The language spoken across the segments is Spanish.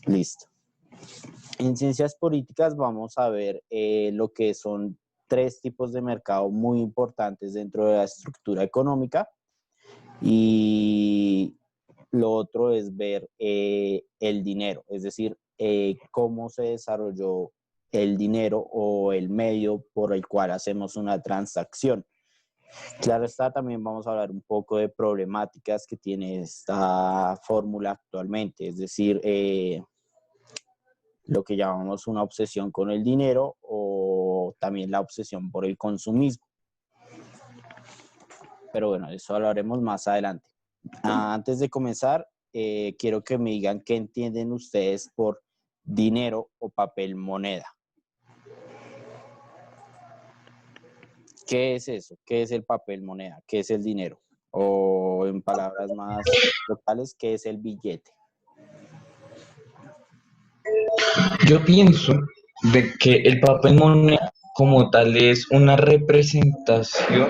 Listo. En ciencias políticas vamos a ver lo que son tres tipos de mercado muy importantes dentro de la estructura económica, y lo otro es ver el dinero, es decir, cómo se desarrolló el dinero o el medio por el cual hacemos una transacción. Claro está, también vamos a hablar un poco de problemáticas que tiene esta fórmula actualmente, es decir, lo que llamamos una obsesión con el dinero o también la obsesión por el consumismo. Pero bueno, eso hablaremos más adelante. Antes de comenzar, quiero que me digan qué entienden ustedes por dinero o papel moneda. ¿Qué es eso? ¿Qué es el papel moneda? ¿Qué es el dinero? O en palabras más locales, ¿qué es el billete? Yo pienso de que el papel moneda como tal es una representación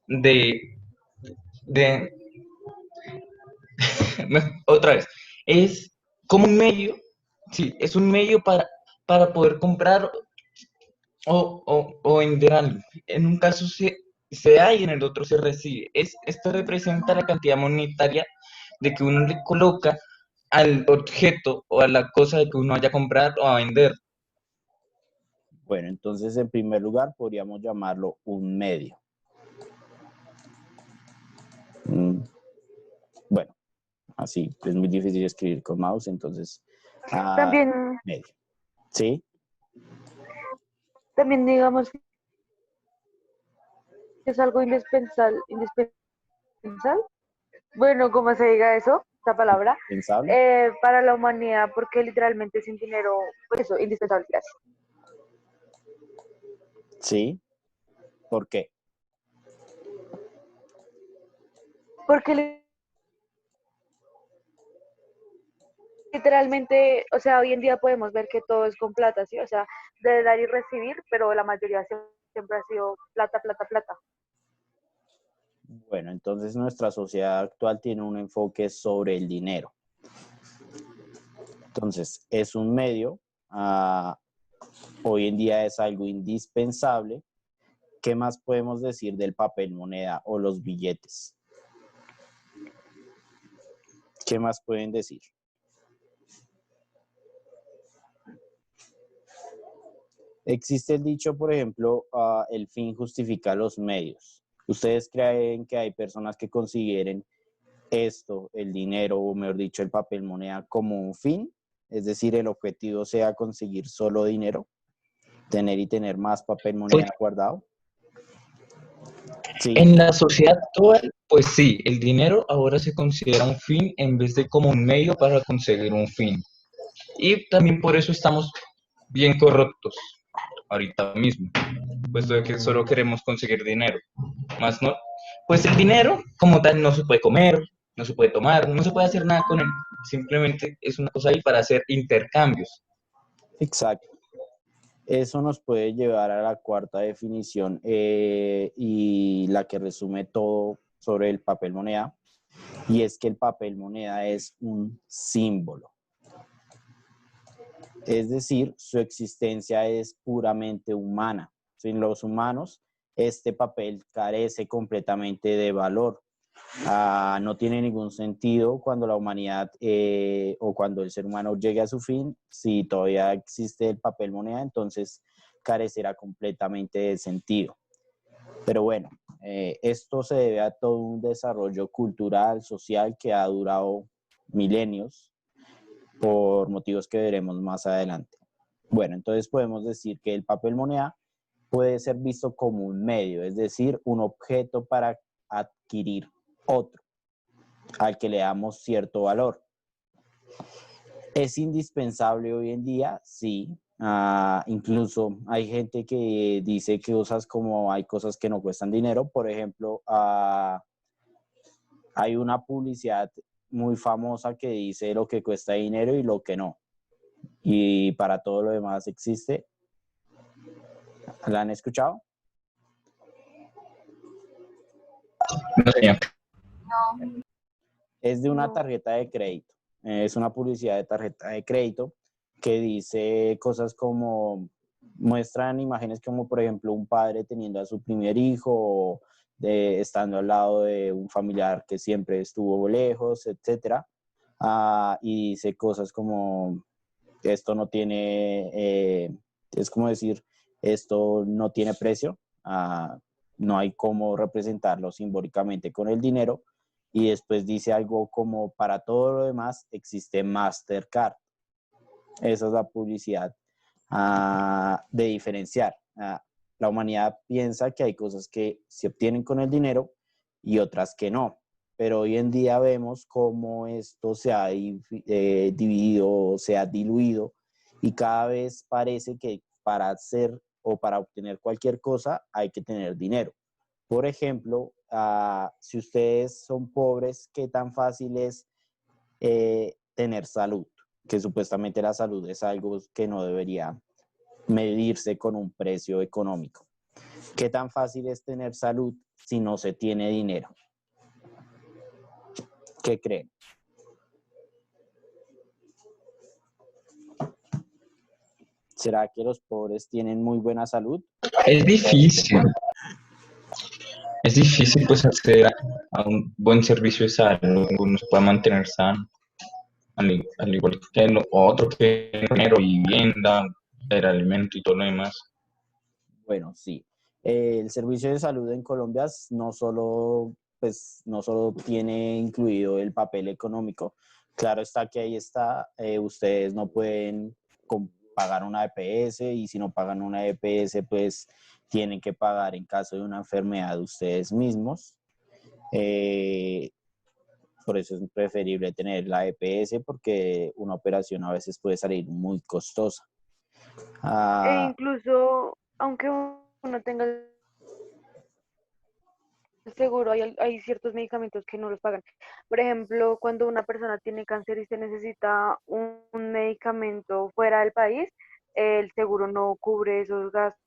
de, de otra vez, es como un medio, sí, es un medio para poder comprar o vender algo. En un caso se da y en el otro se recibe. Esto representa la cantidad monetaria de que uno le coloca al objeto o a la cosa de que uno vaya a comprar o a vender. Bueno, entonces en primer lugar podríamos llamarlo un medio. Bueno, así es muy difícil escribir con mouse, entonces También, medio. ¿Sí? también digamos que es algo indispensable, indispensable, bueno, ¿cómo se diga eso? Esa palabra, ¿Pensable? para la humanidad, porque literalmente sin dinero, pues eso, indispensable. Gracias. ¿Sí? ¿Por qué? Porque literalmente, o sea, hoy en día podemos ver que todo es con plata, ¿sí? O sea, de dar y recibir, pero la mayoría siempre ha sido plata, plata, plata. Bueno, entonces nuestra sociedad actual tiene un enfoque sobre el dinero. Entonces, es un medio, hoy en día es algo indispensable. ¿Qué más podemos decir del papel moneda o los billetes? ¿Qué más pueden decir? Existe el dicho, por ejemplo, el fin justifica los medios. ¿Ustedes creen que hay personas que consideren esto, el dinero, o mejor dicho, el papel moneda, como un fin? Es decir, el objetivo sea conseguir solo dinero, tener y tener más papel Pues moneda guardado. Sí, en la sociedad actual, pues sí, el dinero ahora se considera un fin en vez de como un medio para conseguir un fin. Y también por eso estamos bien corruptos ahorita mismo, puesto de que solo queremos conseguir dinero. Más no, pues el dinero como tal no se puede comer, no se puede tomar, no se puede hacer nada con él. Simplemente es una cosa ahí para hacer intercambios. exacto. Eso nos puede llevar a la cuarta definición y la que resume todo sobre el papel moneda, y es que el papel moneda es un símbolo. Es decir, su existencia es puramente humana. Sin los humanos, este papel carece completamente de valor. No tiene ningún sentido cuando la humanidad o cuando el ser humano llegue a su fin. Si todavía existe el papel moneda, entonces carecerá completamente de sentido. Pero bueno, esto se debe a todo un desarrollo cultural, social, que ha durado milenios por motivos que veremos más adelante. Bueno, entonces podemos decir que el papel moneda puede ser visto como un medio, es decir, un objeto para adquirir otro, al que le damos cierto valor. ¿Es indispensable hoy en día? Sí. Incluso hay gente que dice que hay cosas que no cuestan dinero. Por ejemplo, hay una publicidad muy famosa que dice lo que cuesta dinero y lo que no. Y para todo lo demás existe. ¿La han escuchado? No, señor. Es de una No. tarjeta de crédito. Es una publicidad de tarjeta de crédito que dice cosas como, muestran imágenes como por ejemplo un padre teniendo a su primer hijo o estando al lado de un familiar que siempre estuvo lejos, etcétera. Y dice cosas como, esto no tiene, es como decir, esto no tiene precio, no hay cómo representarlo simbólicamente con el dinero. Y después dice algo como, para todo lo demás existe Mastercard. Esa es la publicidad de diferenciar. La humanidad piensa que hay cosas que se obtienen con el dinero y otras que no. Pero hoy en día vemos cómo esto se ha dividido, se ha diluido y cada vez parece que para hacer o para obtener cualquier cosa hay que tener dinero. Por ejemplo, si ustedes son pobres, ¿qué tan fácil es tener salud? Que supuestamente la salud es algo que no debería medirse con un precio económico. ¿Qué tan fácil es tener salud si no se tiene dinero? ¿Qué creen? ¿Será que los pobres tienen muy buena salud? Es difícil. Es difícil pues acceder a un buen servicio de salud, uno se pueda mantener sano, al igual que lo otro que dinero, vivienda, el alimento y todo lo demás. Bueno, sí. El servicio de salud en Colombia no solo, pues, no solo tiene incluido el papel económico. Claro está que ahí está, ustedes no pueden pagar una EPS y si no pagan una EPS, pues tienen que pagar en caso de una enfermedad ustedes mismos. Por eso es preferible tener la EPS porque una operación a veces puede salir muy costosa. E Ah, incluso, aunque uno tenga el seguro, hay ciertos medicamentos que no los pagan. Por ejemplo, cuando una persona tiene cáncer y se necesita un medicamento fuera del país, el seguro no cubre esos gastos.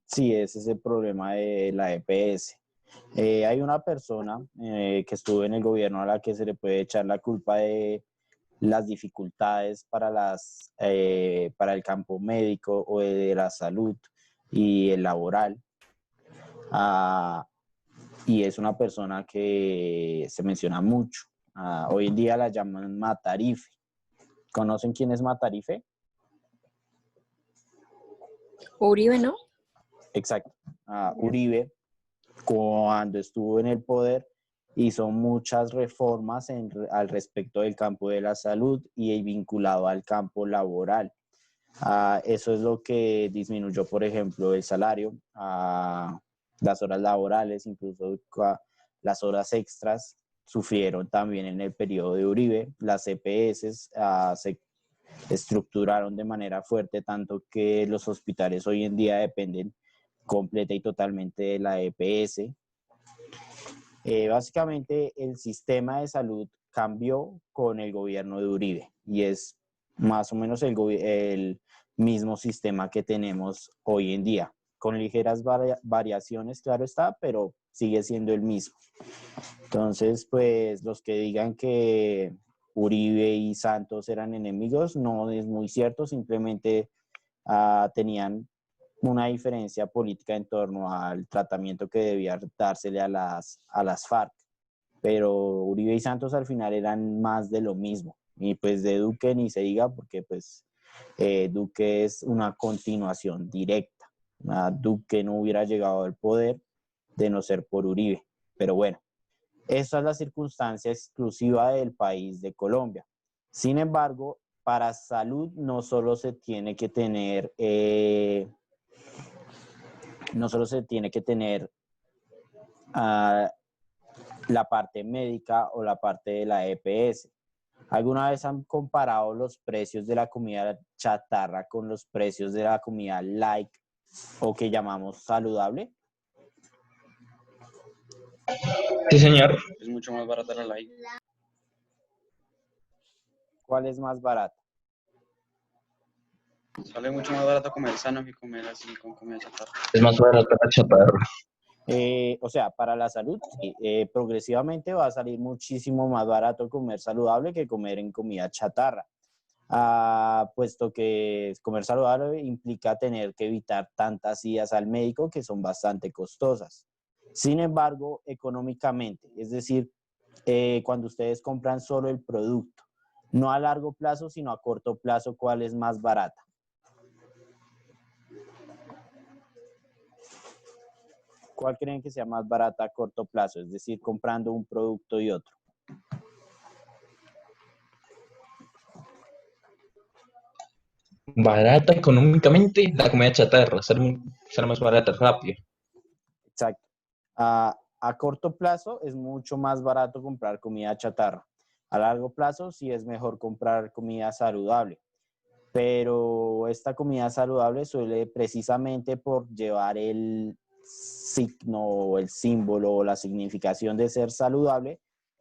sí, ese es el problema de la EPS. Hay una persona que estuvo en el gobierno a la que se le puede echar la culpa de las dificultades para el campo médico o de la salud y el laboral. Ah, y es una persona que se menciona mucho. Hoy en día la llaman Matarife. ¿Conocen quién es Matarife? Uribe, ¿no? Exacto. Uribe, cuando estuvo en el poder, hizo muchas reformas al respecto del campo de la salud y vinculado al campo laboral. Eso es lo que disminuyó, por ejemplo, el salario, las horas laborales, incluso las horas extras sufrieron también en el periodo de Uribe. Las EPS se estructuraron de manera fuerte, tanto que los hospitales hoy en día dependen completa y totalmente de la EPS. Básicamente el sistema de salud cambió con el gobierno de Uribe y es más o menos el mismo sistema que tenemos hoy en día, con ligeras variaciones, claro está, pero sigue siendo el mismo. Entonces, pues los que digan que Uribe y Santos eran enemigos, no es muy cierto, simplemente tenían una diferencia política en torno al tratamiento que debía dársele a las FARC. Pero Uribe y Santos al final eran más de lo mismo. Y pues de Duque ni se diga porque pues Duque es una continuación directa. Duque no hubiera llegado al poder de no ser por Uribe. Pero bueno, esa es la circunstancia exclusiva del país de Colombia. Sin embargo, para salud no solo se tiene que tener la parte médica o la parte de la EPS. ¿Alguna vez han comparado los precios de la comida chatarra con los precios de la comida light o que llamamos saludable? Sí, señor. Es mucho más barata la light. ¿Cuál es más barata? Sale mucho más barato comer sano que comer así con comida chatarra. Es más barata la chatarra. O sea, para la salud, sí, progresivamente va a salir muchísimo más barato comer saludable que comer en comida chatarra, puesto que comer saludable implica tener que evitar tantas idas al médico que son bastante costosas. Sin embargo, económicamente, es decir, cuando ustedes compran solo el producto, no a largo plazo, sino a corto plazo, ¿cuál es más barata? ¿Cuál creen que sea más barata a corto plazo? Es decir, comprando un producto y otro. Barata económicamente, la comida chatarra, ser más barata, rápido. Exacto. A corto plazo es mucho más barato comprar comida chatarra. A largo plazo sí es mejor comprar comida saludable. Pero esta comida saludable suele precisamente por llevar el signo o el símbolo o la significación de ser saludable,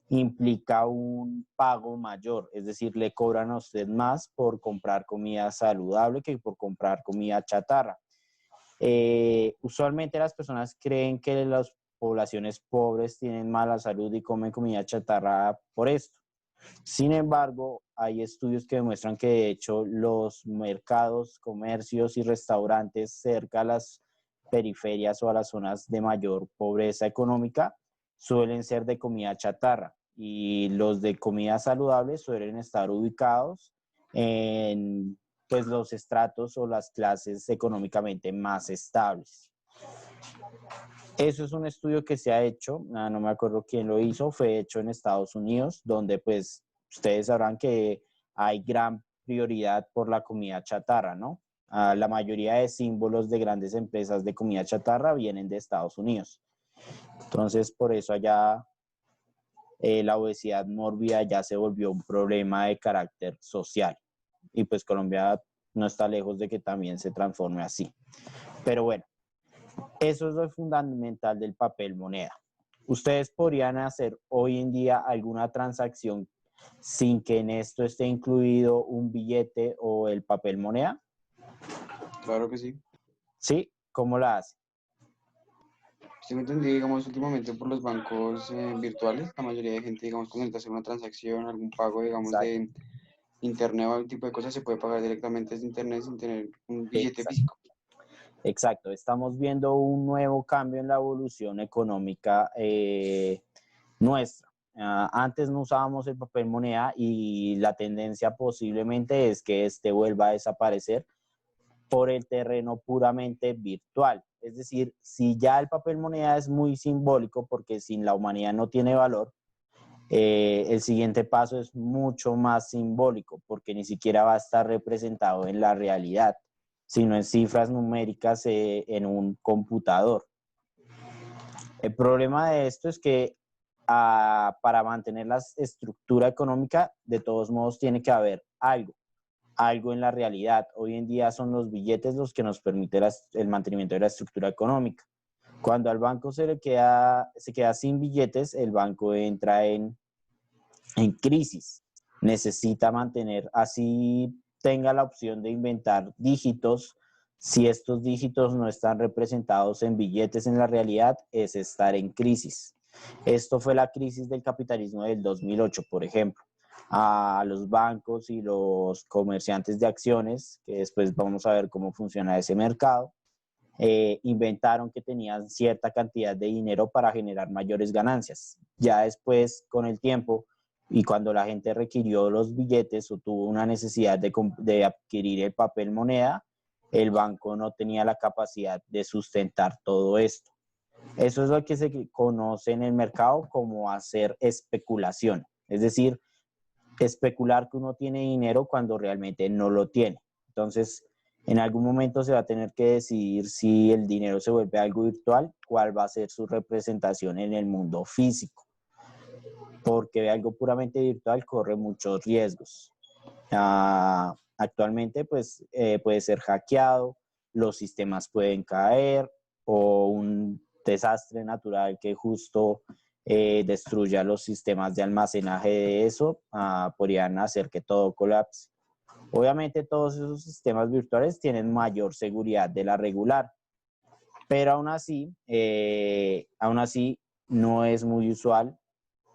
implica un pago mayor, es decir, le cobran a usted más por comprar comida saludable que por comprar comida chatarra. Usualmente las personas creen que las poblaciones pobres tienen mala salud y comen comida chatarra por esto. Sin embargo, hay estudios que demuestran que de hecho los mercados, comercios y restaurantes cerca a las periferias o a las zonas de mayor pobreza económica suelen ser de comida chatarra y los de comida saludable suelen estar ubicados en pues, los estratos o las clases económicamente más estables. Eso es un estudio que se ha hecho, no me acuerdo quién lo hizo, fue hecho en Estados Unidos, donde pues ustedes sabrán que hay gran prioridad por la comida chatarra, ¿no? La mayoría de símbolos de grandes empresas de comida chatarra vienen de Estados Unidos. Entonces, por eso allá la obesidad mórbida ya se volvió un problema de carácter social. Y pues Colombia no está lejos de que también se transforme así. Pero bueno, eso es lo fundamental del papel moneda. ¿Ustedes podrían hacer hoy en día alguna transacción sin que en esto esté incluido un billete o el papel moneda? Claro que sí. ¿Sí? ¿Cómo la hacen? Sí me entendí, digamos, últimamente por los bancos virtuales, la mayoría de gente, digamos, cuando necesita hacer una transacción, algún pago, digamos, Exacto. de internet o algún tipo de cosas, se puede pagar directamente desde internet sin tener un billete Exacto. físico. Exacto. Estamos viendo un nuevo cambio en la evolución económica nuestra. Antes no usábamos el papel moneda y la tendencia posiblemente es que este vuelva a desaparecer por el terreno puramente virtual. Es decir, si ya el papel moneda es muy simbólico porque sin la humanidad no tiene valor, el siguiente paso es mucho más simbólico porque ni siquiera va a estar representado en la realidad, sino en cifras numéricas en un computador. El problema de esto es que para mantener la estructura económica, de todos modos tiene que haber algo en la realidad. Hoy en día son los billetes los que nos permiten el mantenimiento de la estructura económica. Cuando al banco se queda sin billetes, el banco entra en crisis. Necesita mantener, así tenga la opción de inventar dígitos. Si estos dígitos no están representados en billetes en la realidad, es estar en crisis. Esto fue la crisis del capitalismo del 2008, por ejemplo. A los bancos y los comerciantes de acciones, que después vamos a ver cómo funciona ese mercado, inventaron que tenían cierta cantidad de dinero para generar mayores ganancias. Ya después, con el tiempo, y cuando la gente requirió los billetes o tuvo una necesidad de adquirir el papel moneda, el banco no tenía la capacidad de sustentar todo esto. Eso es lo que se conoce en el mercado como hacer especulación, es decir, especular que uno tiene dinero cuando realmente no lo tiene. Entonces, en algún momento se va a tener que decidir si el dinero se vuelve algo virtual, cuál va a ser su representación en el mundo físico, porque algo puramente virtual corre muchos riesgos. Actualmente, pues, puede ser hackeado, los sistemas pueden caer o un desastre natural que justo destruya los sistemas de almacenaje de eso, podrían hacer que todo colapse. Obviamente todos esos sistemas virtuales tienen mayor seguridad de la regular, pero aún así no es muy usual,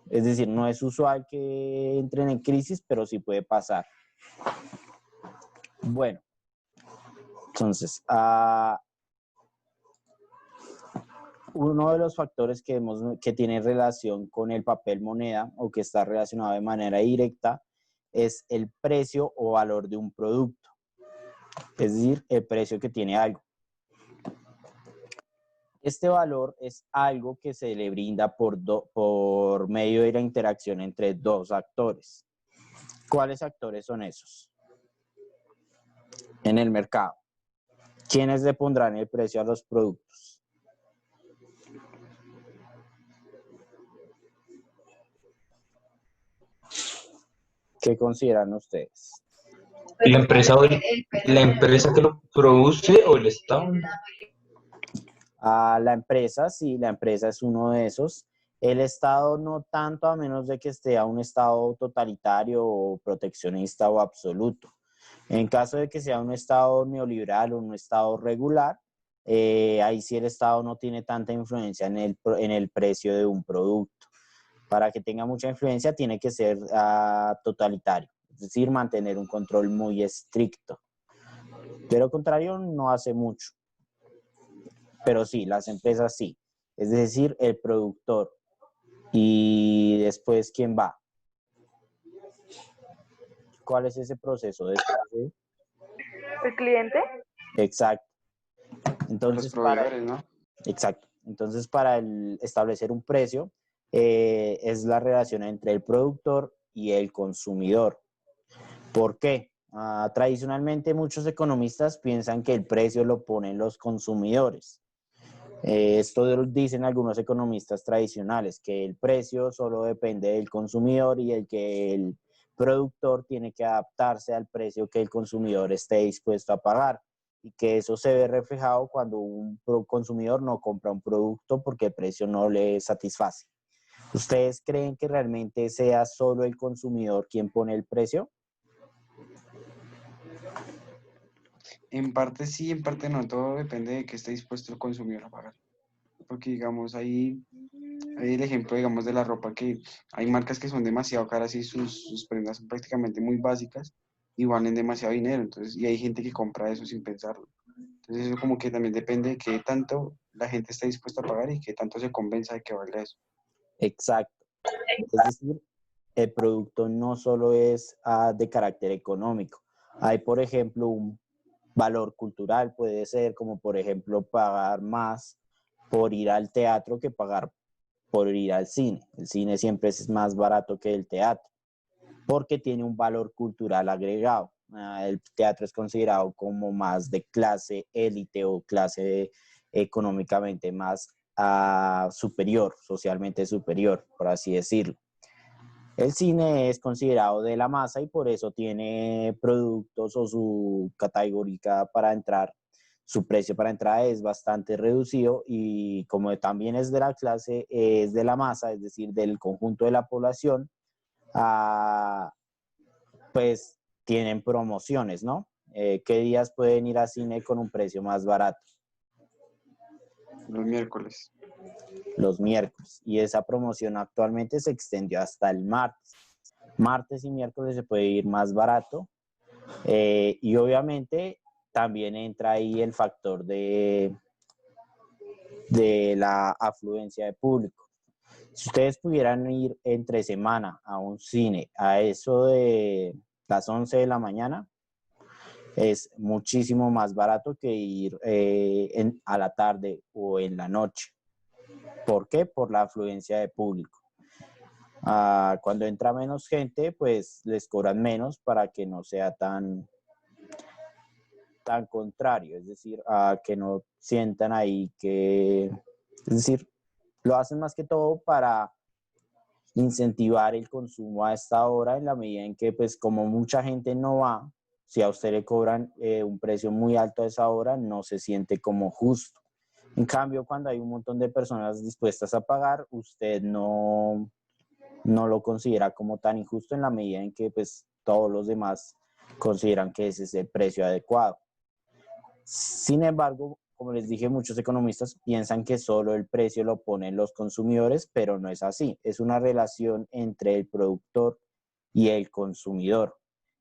es decir, no es usual que entren en crisis, pero sí puede pasar. Bueno, entonces, uno de los factores que tiene relación con el papel moneda o que está relacionado de manera directa es el precio o valor de un producto, es decir, el precio que tiene algo. Este valor es algo que se le brinda por medio de la interacción entre dos actores. ¿Cuáles actores son esos? En el mercado. ¿Quiénes le pondrán el precio a los productos? ¿Qué consideran ustedes? La empresa, la empresa que lo produce o el Estado. A la empresa, sí, la empresa es uno de esos. El Estado no tanto, a menos de que esté a un Estado totalitario o proteccionista o absoluto. En caso de que sea un Estado neoliberal o un Estado regular, ahí sí el Estado no tiene tanta influencia en el precio de un producto. Para que tenga mucha influencia tiene que ser totalitario, es decir, mantener un control muy estricto. De lo contrario, no hace mucho. Pero sí, las empresas sí. Es decir, el productor. Y después, ¿quién va? ¿Cuál es ese proceso después de? ¿El cliente? Exacto. Los Entonces, proveedores, ¿no? exacto. Entonces, para establecer un precio, es la relación entre el productor y el consumidor. ¿Por qué? Tradicionalmente, muchos economistas piensan que el precio lo ponen los consumidores. Esto dicen algunos economistas tradicionales, que el precio solo depende del consumidor y el productor tiene que adaptarse al precio que el consumidor esté dispuesto a pagar, y que eso se ve reflejado cuando un consumidor no compra un producto porque el precio no le satisface. ¿Ustedes creen que realmente sea solo el consumidor quien pone el precio? En parte sí, en parte no. Todo depende de qué esté dispuesto el consumidor a pagar. Porque, digamos, hay el ejemplo, digamos, de la ropa, que hay marcas que son demasiado caras y sus prendas son prácticamente muy básicas y valen demasiado dinero. Entonces, y hay gente que compra eso sin pensarlo. Entonces, eso como que también depende de qué tanto la gente está dispuesta a pagar y qué tanto se convenza de que vale eso. Exacto. Es decir, el producto no solo es de carácter económico. Hay, por ejemplo, un valor cultural, puede ser como, por ejemplo, pagar más por ir al teatro que pagar por ir al cine. El cine siempre es más barato que el teatro, porque tiene un valor cultural agregado. El teatro es considerado como más de clase élite o clase económicamente más superior, socialmente superior, por así decirlo. El cine es considerado de la masa y por eso tiene productos o su categoría para entrar, su precio para entrada es bastante reducido, y como también es de la clase, es de la masa, es decir, del conjunto de la población, pues tienen promociones, ¿no? ¿Qué días pueden ir a cine con un precio más barato? Los miércoles. Los miércoles. Y esa promoción actualmente se extendió hasta el martes. Martes y miércoles se puede ir más barato. Y obviamente también entra ahí el factor de la afluencia de público. Si ustedes pudieran ir entre semana a un cine a eso de las 11 de la mañana, es muchísimo más barato que ir a la tarde o en la noche. ¿Por qué? Por la afluencia de público. Cuando entra menos gente, pues les cobran menos para que no sea tan contrario, es decir, que no sientan ahí es decir, lo hacen más que todo para incentivar el consumo a esta hora, en la medida en que, pues, como mucha gente no va, si a usted le cobran un precio muy alto a esa hora, no se siente como justo. En cambio, cuando hay un montón de personas dispuestas a pagar, usted no lo considera como tan injusto, en la medida en que, pues, todos los demás consideran que ese es el precio adecuado. Sin embargo, como les dije, muchos economistas piensan que solo el precio lo ponen los consumidores, pero no es así. Es una relación entre el productor y el consumidor.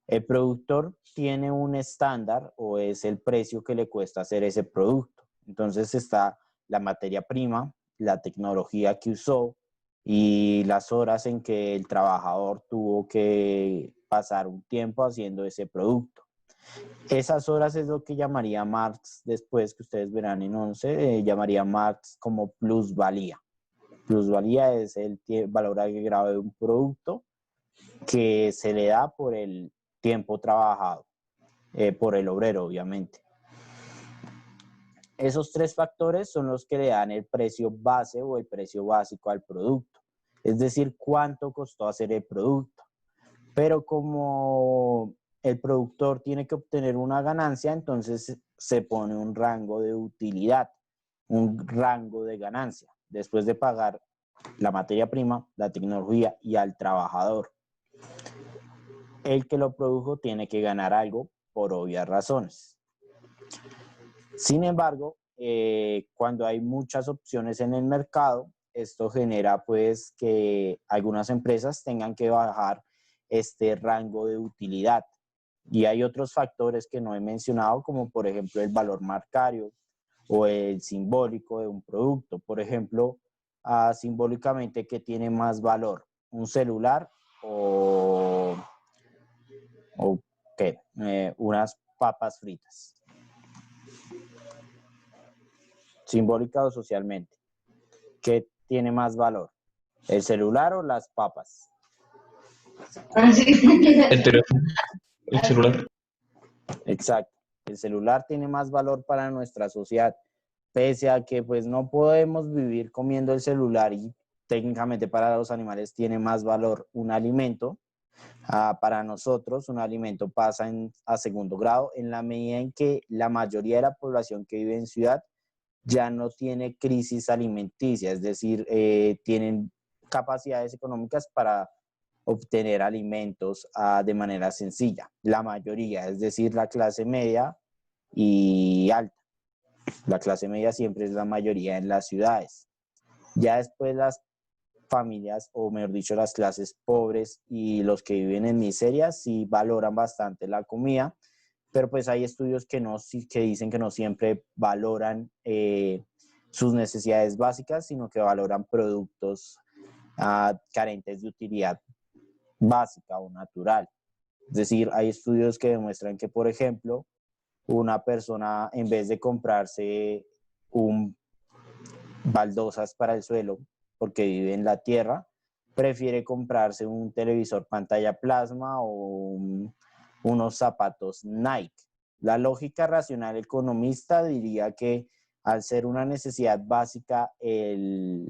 El productor tiene un estándar o es el precio que le cuesta hacer ese producto. Entonces está la materia prima, la tecnología que usó y las horas en que el trabajador tuvo que pasar un tiempo haciendo ese producto. Esas horas es lo que llamaría Marx después, que ustedes verán en 11, llamaría Marx como plusvalía. Plusvalía es el valor agregado de un producto que se le da por el tiempo trabajado, por el obrero, obviamente. Esos tres factores son los que le dan el precio base o el precio básico al producto, es decir, cuánto costó hacer el producto. Pero como el productor tiene que obtener una ganancia, entonces se pone un rango de utilidad, un rango de ganancia, después de pagar la materia prima, la tecnología y al trabajador. El que lo produjo tiene que ganar algo por obvias razones. Sin embargo, cuando hay muchas opciones en el mercado, esto genera pues que algunas empresas tengan que bajar este rango de utilidad. Y hay otros factores que no he mencionado, como por ejemplo el valor marcario o el simbólico de un producto. Por ejemplo, simbólicamente, ¿qué tiene más valor? ¿Un celular o qué? Unas papas fritas? Simbólica o socialmente. ¿Qué tiene más valor? ¿El celular o las papas? El teléfono, el celular. Exacto. El celular tiene más valor para nuestra sociedad, pese a que pues no podemos vivir comiendo el celular y técnicamente para los animales tiene más valor un alimento. Para nosotros un alimento pasa a segundo grado en la medida en que la mayoría de la población que vive en ciudad ya no tiene crisis alimenticia, es decir, tienen capacidades económicas para obtener alimentos de manera sencilla. La mayoría, es decir, la clase media y alta. La clase media siempre es la mayoría en las ciudades. Ya después las familias, o mejor dicho, las clases pobres y los que viven en miseria, sí valoran bastante la comida, pero pues hay estudios que dicen que no siempre valoran sus necesidades básicas, sino que valoran productos carentes de utilidad básica o natural. Es decir, hay estudios que demuestran que, por ejemplo, una persona en vez de comprarse baldosas para el suelo, porque vive en la tierra, prefiere comprarse un televisor pantalla plasma o unos zapatos Nike. La lógica racional economista diría que al ser una necesidad básica el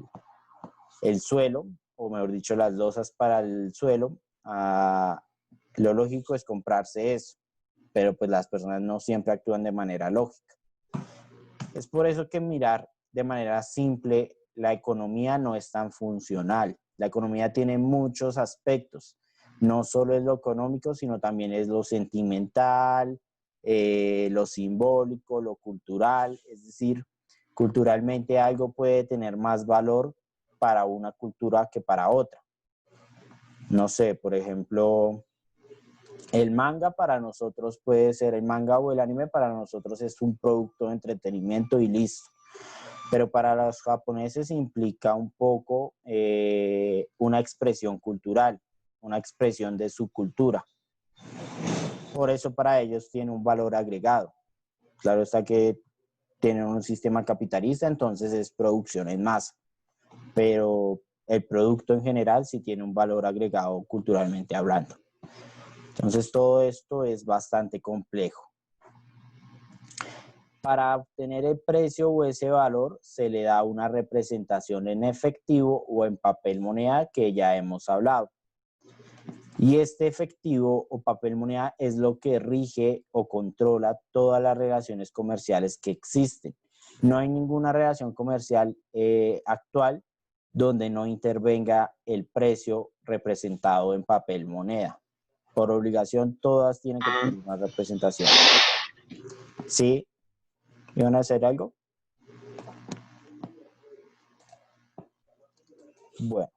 suelo, o mejor dicho, las losas para el suelo, lo lógico es comprarse eso, pero pues las personas no siempre actúan de manera lógica. Es por eso que mirar de manera simple la economía no es tan funcional. La economía tiene muchos aspectos, no solo es lo económico, sino también es lo sentimental, lo simbólico, lo cultural, es decir, culturalmente algo puede tener más valor para una cultura que para otra. No sé, por ejemplo, el manga para nosotros puede ser, el manga o el anime para nosotros es un producto de entretenimiento y listo. Pero para los japoneses implica un poco una expresión cultural, una expresión de su cultura. Por eso para ellos tiene un valor agregado. Claro está que tienen un sistema capitalista, entonces es producción en masa. Pero el producto en general sí tiene un valor agregado culturalmente hablando. Entonces todo esto es bastante complejo. Para obtener el precio o ese valor se le da una representación en efectivo o en papel moneda que ya hemos hablado. Y este efectivo o papel moneda es lo que rige o controla todas las relaciones comerciales que existen. No hay ninguna relación comercial actual donde no intervenga el precio representado en papel moneda. Por obligación, todas tienen que tener una representación. ¿Sí? ¿Iban a hacer algo? Bueno,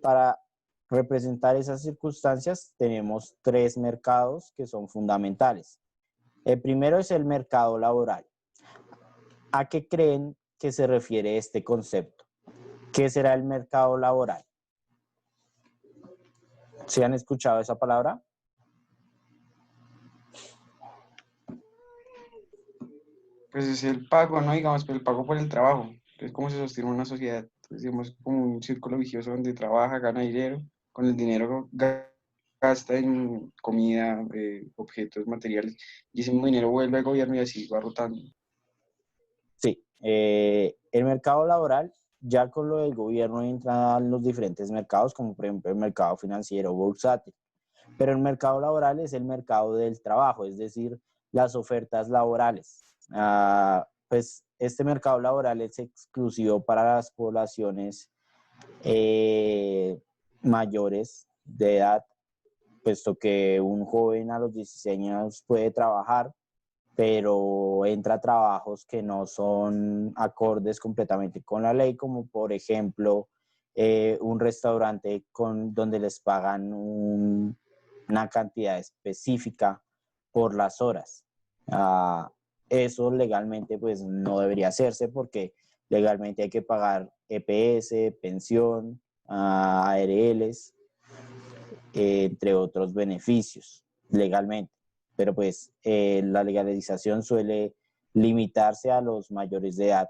para representar esas circunstancias tenemos tres mercados que son fundamentales. El primero es el mercado laboral. ¿A qué creen que se refiere este concepto? ¿Qué será el mercado laboral? ¿Se han escuchado esa palabra? Pues es el pago, ¿no? Digamos, pero el pago por el trabajo. Es como se sostiene una sociedad. Entonces, digamos, como un círculo vicioso donde trabaja, gana dinero, con el dinero gasta en comida, objetos, materiales, y ese mismo dinero vuelve al gobierno y así va rotando. Sí, el mercado laboral, ya con lo del gobierno entran los diferentes mercados, como por ejemplo el mercado financiero bursátil. Pero el mercado laboral es el mercado del trabajo, es decir, las ofertas laborales. Pues este mercado laboral es exclusivo para las poblaciones mayores de edad, puesto que un joven a los 16 años puede trabajar, pero entra a trabajos que no son acordes completamente con la ley, como por ejemplo un restaurante donde les pagan una cantidad específica por las horas. Eso legalmente pues no debería hacerse porque legalmente hay que pagar EPS, pensión, ARLs, entre otros beneficios legalmente. Pero pues la legalización suele limitarse a los mayores de edad.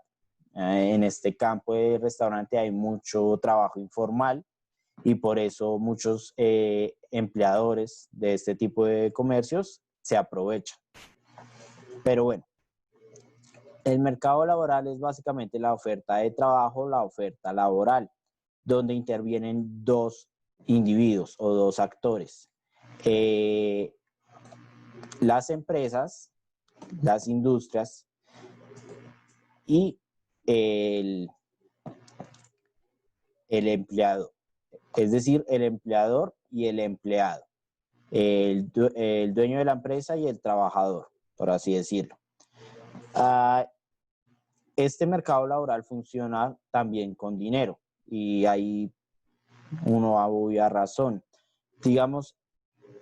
En este campo de restaurante hay mucho trabajo informal y por eso muchos empleadores de este tipo de comercios se aprovechan. Pero bueno, el mercado laboral es básicamente la oferta de trabajo, la oferta laboral, donde intervienen dos individuos o dos actores. Las empresas, las industrias y el empleado, es decir, el empleador y el empleado, el dueño de la empresa y el trabajador, por así decirlo. Este mercado laboral funciona también con dinero y hay una obvia razón. Digamos,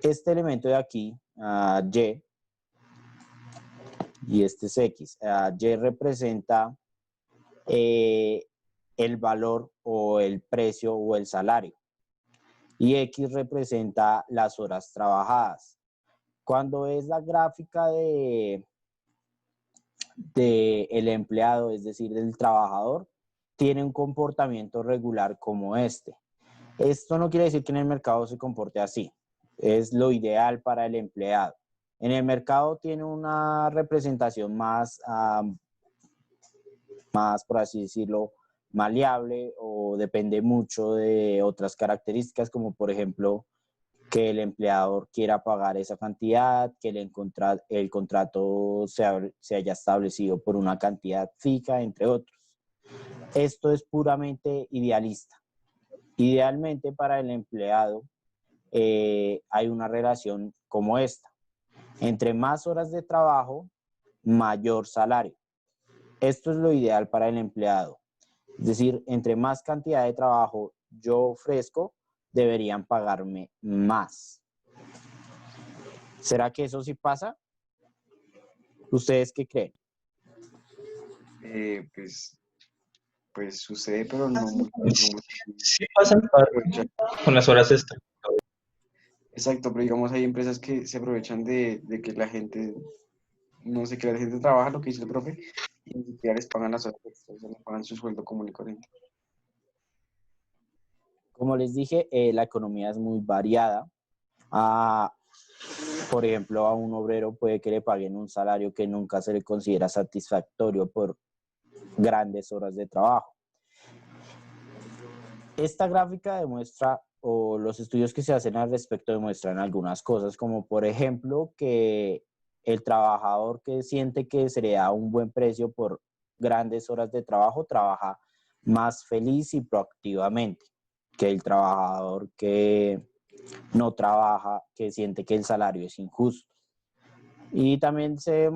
este elemento de aquí, Y, y este es X. Y representa el valor o el precio o el salario. Y X representa las horas trabajadas. Cuando es la gráfica de el empleado, es decir, del trabajador, tiene un comportamiento regular como este. Esto no quiere decir que en el mercado se comporte así. Es lo ideal para el empleado. En el mercado tiene una representación más, por así decirlo, maleable o depende mucho de otras características, como por ejemplo que el empleador quiera pagar esa cantidad, que el contrato se haya establecido por una cantidad fija, entre otros. Esto es puramente idealista. Idealmente para el empleado hay una relación como esta. Entre más horas de trabajo, mayor salario. Esto es lo ideal para el empleado. Es decir, entre más cantidad de trabajo yo ofrezco, deberían pagarme más. ¿Será que eso sí pasa? ¿Ustedes qué creen? Pues sucede, pero no muy. Sí pasa en parte con las horas extra. Exacto, pero digamos hay empresas que se aprovechan de que la gente, no sé, que la gente trabaja, lo que dice el profe, y ni siquiera les pagan las horas extras, les pagan su sueldo común y corriente. Como les dije, la economía es muy variada. Por ejemplo, a un obrero puede que le paguen un salario que nunca se le considera satisfactorio por grandes horas de trabajo. Esta gráfica demuestra, o los estudios que se hacen al respecto demuestran algunas cosas, como por ejemplo que el trabajador que siente que se le da un buen precio por grandes horas de trabajo trabaja más feliz y proactivamente que el trabajador que no trabaja, que siente que el salario es injusto. Y también se ha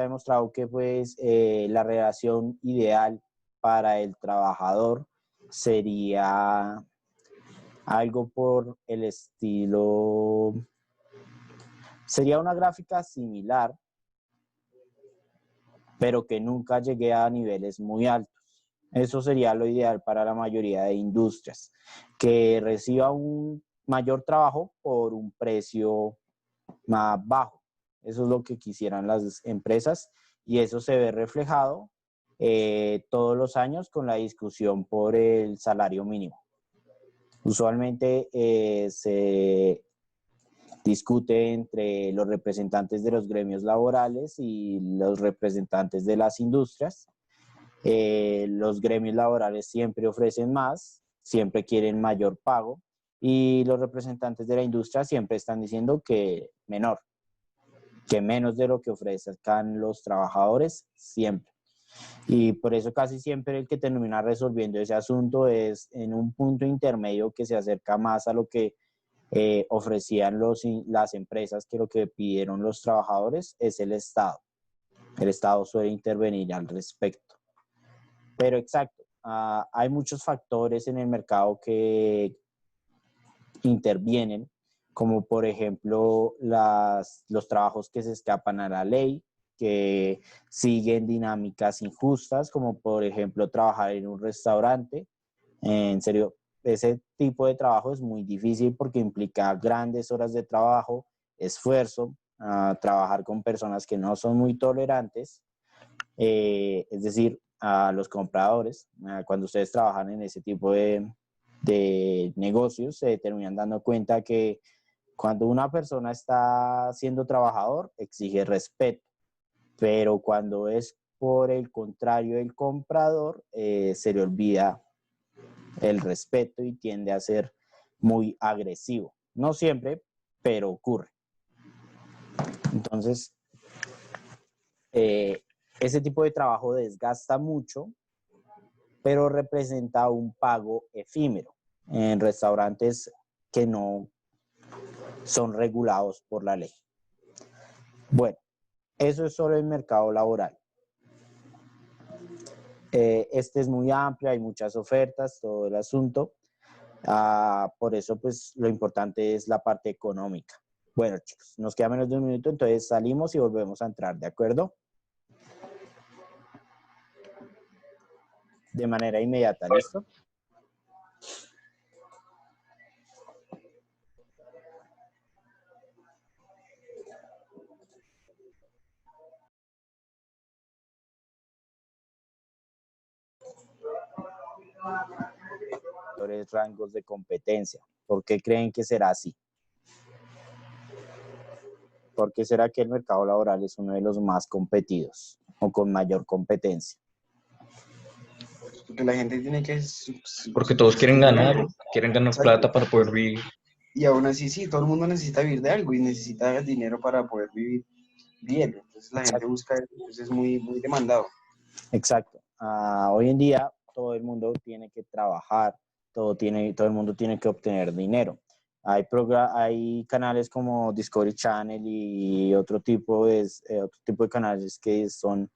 demostrado que pues, la relación ideal para el trabajador sería algo por el estilo, sería una gráfica similar, pero que nunca llegue a niveles muy altos. Eso sería lo ideal para la mayoría de industrias, que reciba un mayor trabajo por un precio más bajo. Eso es lo que quisieran las empresas y eso se ve reflejado todos los años con la discusión por el salario mínimo. Usualmente se discute entre los representantes de los gremios laborales y los representantes de las industrias. Los gremios laborales siempre ofrecen más, siempre quieren mayor pago y los representantes de la industria siempre están diciendo que menor, que menos de lo que ofrezcan los trabajadores siempre. Y por eso casi siempre el que termina resolviendo ese asunto es en un punto intermedio que se acerca más a lo que ofrecían las empresas, que lo que pidieron los trabajadores es el Estado. El Estado suele intervenir al respecto. Pero exacto, hay muchos factores en el mercado que intervienen, como por ejemplo los trabajos que se escapan a la ley, que siguen dinámicas injustas, como por ejemplo trabajar en un restaurante. En serio, ese tipo de trabajo es muy difícil porque implica grandes horas de trabajo, esfuerzo, trabajar con personas que no son muy tolerantes, es decir, a los compradores. Cuando ustedes trabajan en ese tipo de negocios, se terminan dando cuenta que cuando una persona está siendo trabajador, exige respeto, pero cuando es por el contrario el comprador, se le olvida el respeto y tiende a ser muy agresivo. No siempre, pero ocurre. Entonces, ese tipo de trabajo desgasta mucho, pero representa un pago efímero en restaurantes que no son regulados por la ley. Bueno, eso es solo el mercado laboral. Este es muy amplio, hay muchas ofertas, todo el asunto. Por eso, pues, lo importante es la parte económica. Bueno, chicos, nos queda menos de un minuto, entonces salimos y volvemos a entrar, ¿de acuerdo? De manera inmediata, ¿listo? Rangos de competencia. ¿Por qué creen que será así? ¿Por qué será que el mercado laboral es uno de los más competidos o con mayor competencia? Porque la gente tiene que... Porque todos quieren ganar plata para poder vivir. Y aún así, sí, todo el mundo necesita vivir de algo y necesita dinero para poder vivir bien. Entonces la gente busca, entonces es muy, muy demandado. Exacto. Hoy en día todo el mundo tiene que trabajar, todo el mundo tiene que obtener dinero. Hay canales como Discovery Channel y otro tipo de canales que son,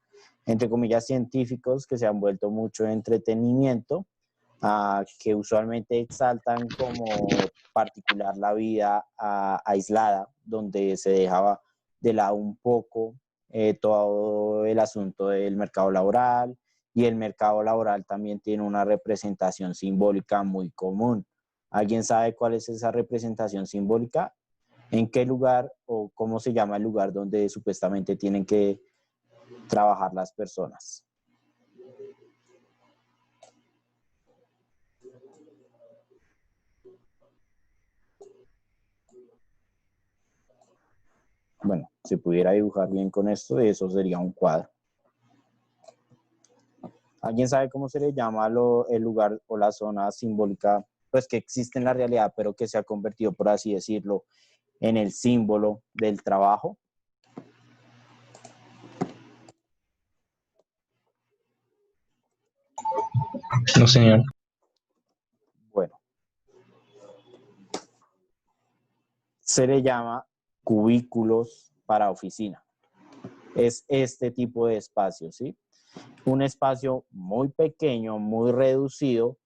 entre comillas, científicos, que se han vuelto mucho entretenimiento, que usualmente exaltan como particular la vida aislada, donde se dejaba de lado un poco todo el asunto del mercado laboral, y el mercado laboral también tiene una representación simbólica muy común. ¿Alguien sabe cuál es esa representación simbólica? ¿En qué lugar o cómo se llama el lugar donde supuestamente tienen que trabajar las personas? Bueno, si pudiera dibujar bien con esto, eso sería un cuadro. ¿Alguien sabe cómo se le llama el lugar o la zona simbólica, pues que existe en la realidad, pero que se ha convertido, por así decirlo, en el símbolo del trabajo? No, señor. Bueno, se le llama cubículos para oficina. Es este tipo de espacio, ¿sí? Un espacio muy pequeño, muy reducido,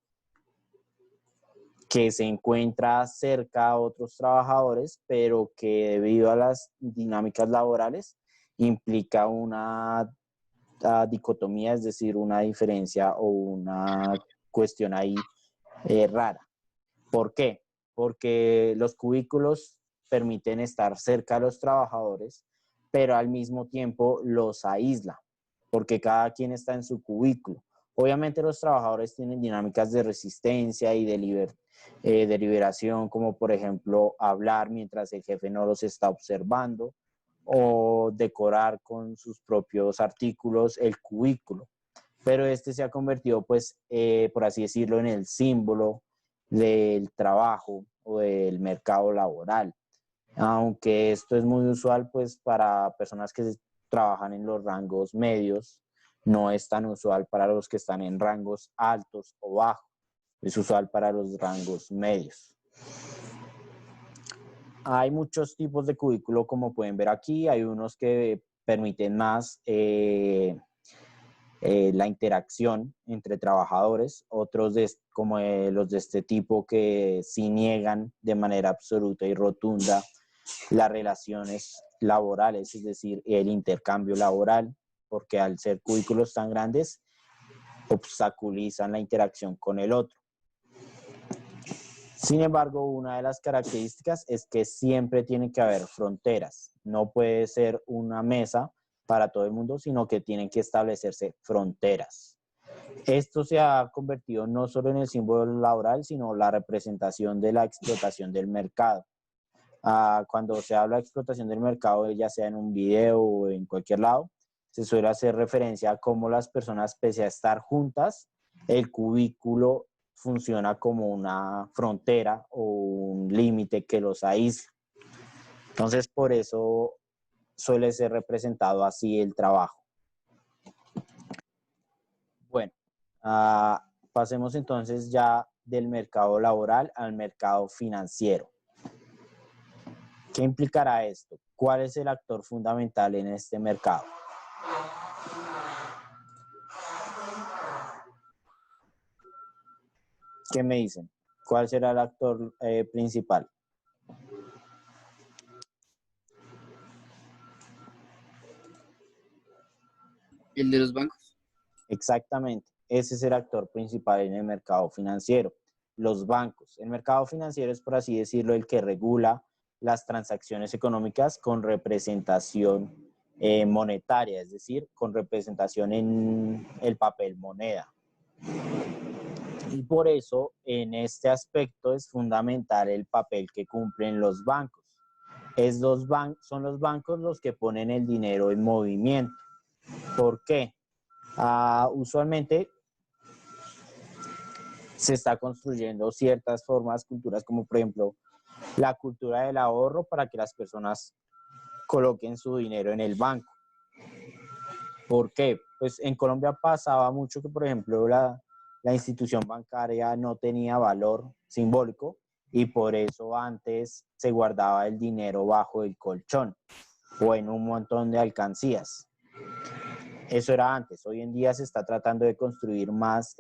que se encuentra cerca a otros trabajadores, pero que debido a las dinámicas laborales implica una dicotomía, es decir, una diferencia o una cuestión ahí rara. ¿Por qué? Porque los cubículos permiten estar cerca a los trabajadores, pero al mismo tiempo los aísla, porque cada quien está en su cubículo. Obviamente los trabajadores tienen dinámicas de resistencia y de liberación, como por ejemplo hablar mientras el jefe no los está observando o decorar con sus propios artículos el cubículo. Pero este se ha convertido, pues, por así decirlo, en el símbolo del trabajo o del mercado laboral. Aunque esto es muy usual, pues, para personas que trabajan en los rangos medios, no es tan usual para los que están en rangos altos o bajos. Es usual para los rangos medios. Hay muchos tipos de cubículo, como pueden ver aquí. Hay unos que permiten más la interacción entre trabajadores, otros como los de este tipo que sí niegan de manera absoluta y rotunda las relaciones laborales, es decir, el intercambio laboral, porque al ser cubículos tan grandes, obstaculizan la interacción con el otro. Sin embargo, una de las características es que siempre tiene que haber fronteras. No puede ser una mesa para todo el mundo, sino que tienen que establecerse fronteras. Esto se ha convertido no solo en el símbolo laboral, sino la representación de la explotación del mercado. Cuando se habla de explotación del mercado, ya sea en un video o en cualquier lado, se suele hacer referencia a cómo las personas, pese a estar juntas, el cubículo funciona como una frontera o un límite que los aísla. Entonces, por eso suele ser representado así el trabajo. Bueno, pasemos entonces ya del mercado laboral al mercado financiero. ¿Qué implicará esto? ¿Cuál es el actor fundamental en este mercado? ¿Qué me dicen? ¿Cuál será el actor principal? El de los bancos. Exactamente. Ese es el actor principal en el mercado financiero. Los bancos. El mercado financiero es, por así decirlo, el que regula las transacciones económicas con representación monetaria, es decir, con representación en el papel moneda. Y por eso, en este aspecto es fundamental el papel que cumplen los bancos. Son los bancos los que ponen el dinero en movimiento. ¿Por qué? Usualmente se está construyendo ciertas formas, culturas, como por ejemplo la cultura del ahorro para que las personas coloquen su dinero en el banco. ¿Por qué? Pues en Colombia pasaba mucho que, por ejemplo, la institución bancaria no tenía valor simbólico y por eso antes se guardaba el dinero bajo el colchón o en un montón de alcancías. Eso era antes. Hoy en día se está tratando de construir más,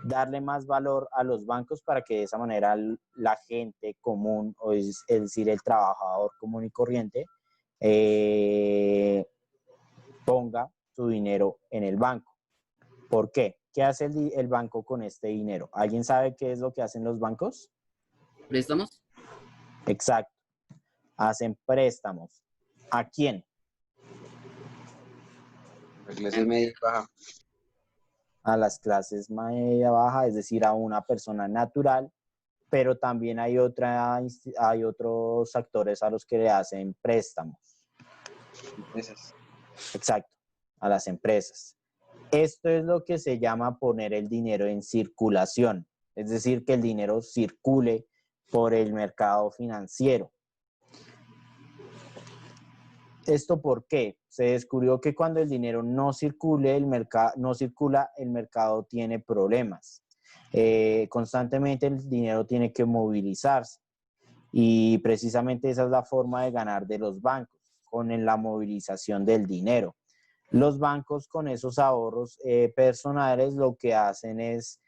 darle más valor a los bancos para que de esa manera la gente común, o es decir, el trabajador común y corriente, ponga su dinero en el banco. ¿Por qué? ¿Qué hace el banco con este dinero? ¿Alguien sabe qué es lo que hacen los bancos? ¿Préstamos? Exacto. Hacen préstamos. ¿A quién? La clase media baja. A las clases media baja, es decir, a una persona natural, pero también hay otros actores a los que le hacen préstamos. Empresas. Exacto, a las empresas. Esto es lo que se llama poner el dinero en circulación, es decir, que el dinero circule por el mercado financiero. ¿Esto por qué? Se descubrió que cuando el dinero no circula, el mercado tiene problemas. Constantemente el dinero tiene que movilizarse y precisamente esa es la forma de ganar de los bancos, con la movilización del dinero. Los bancos con esos ahorros personales lo que hacen es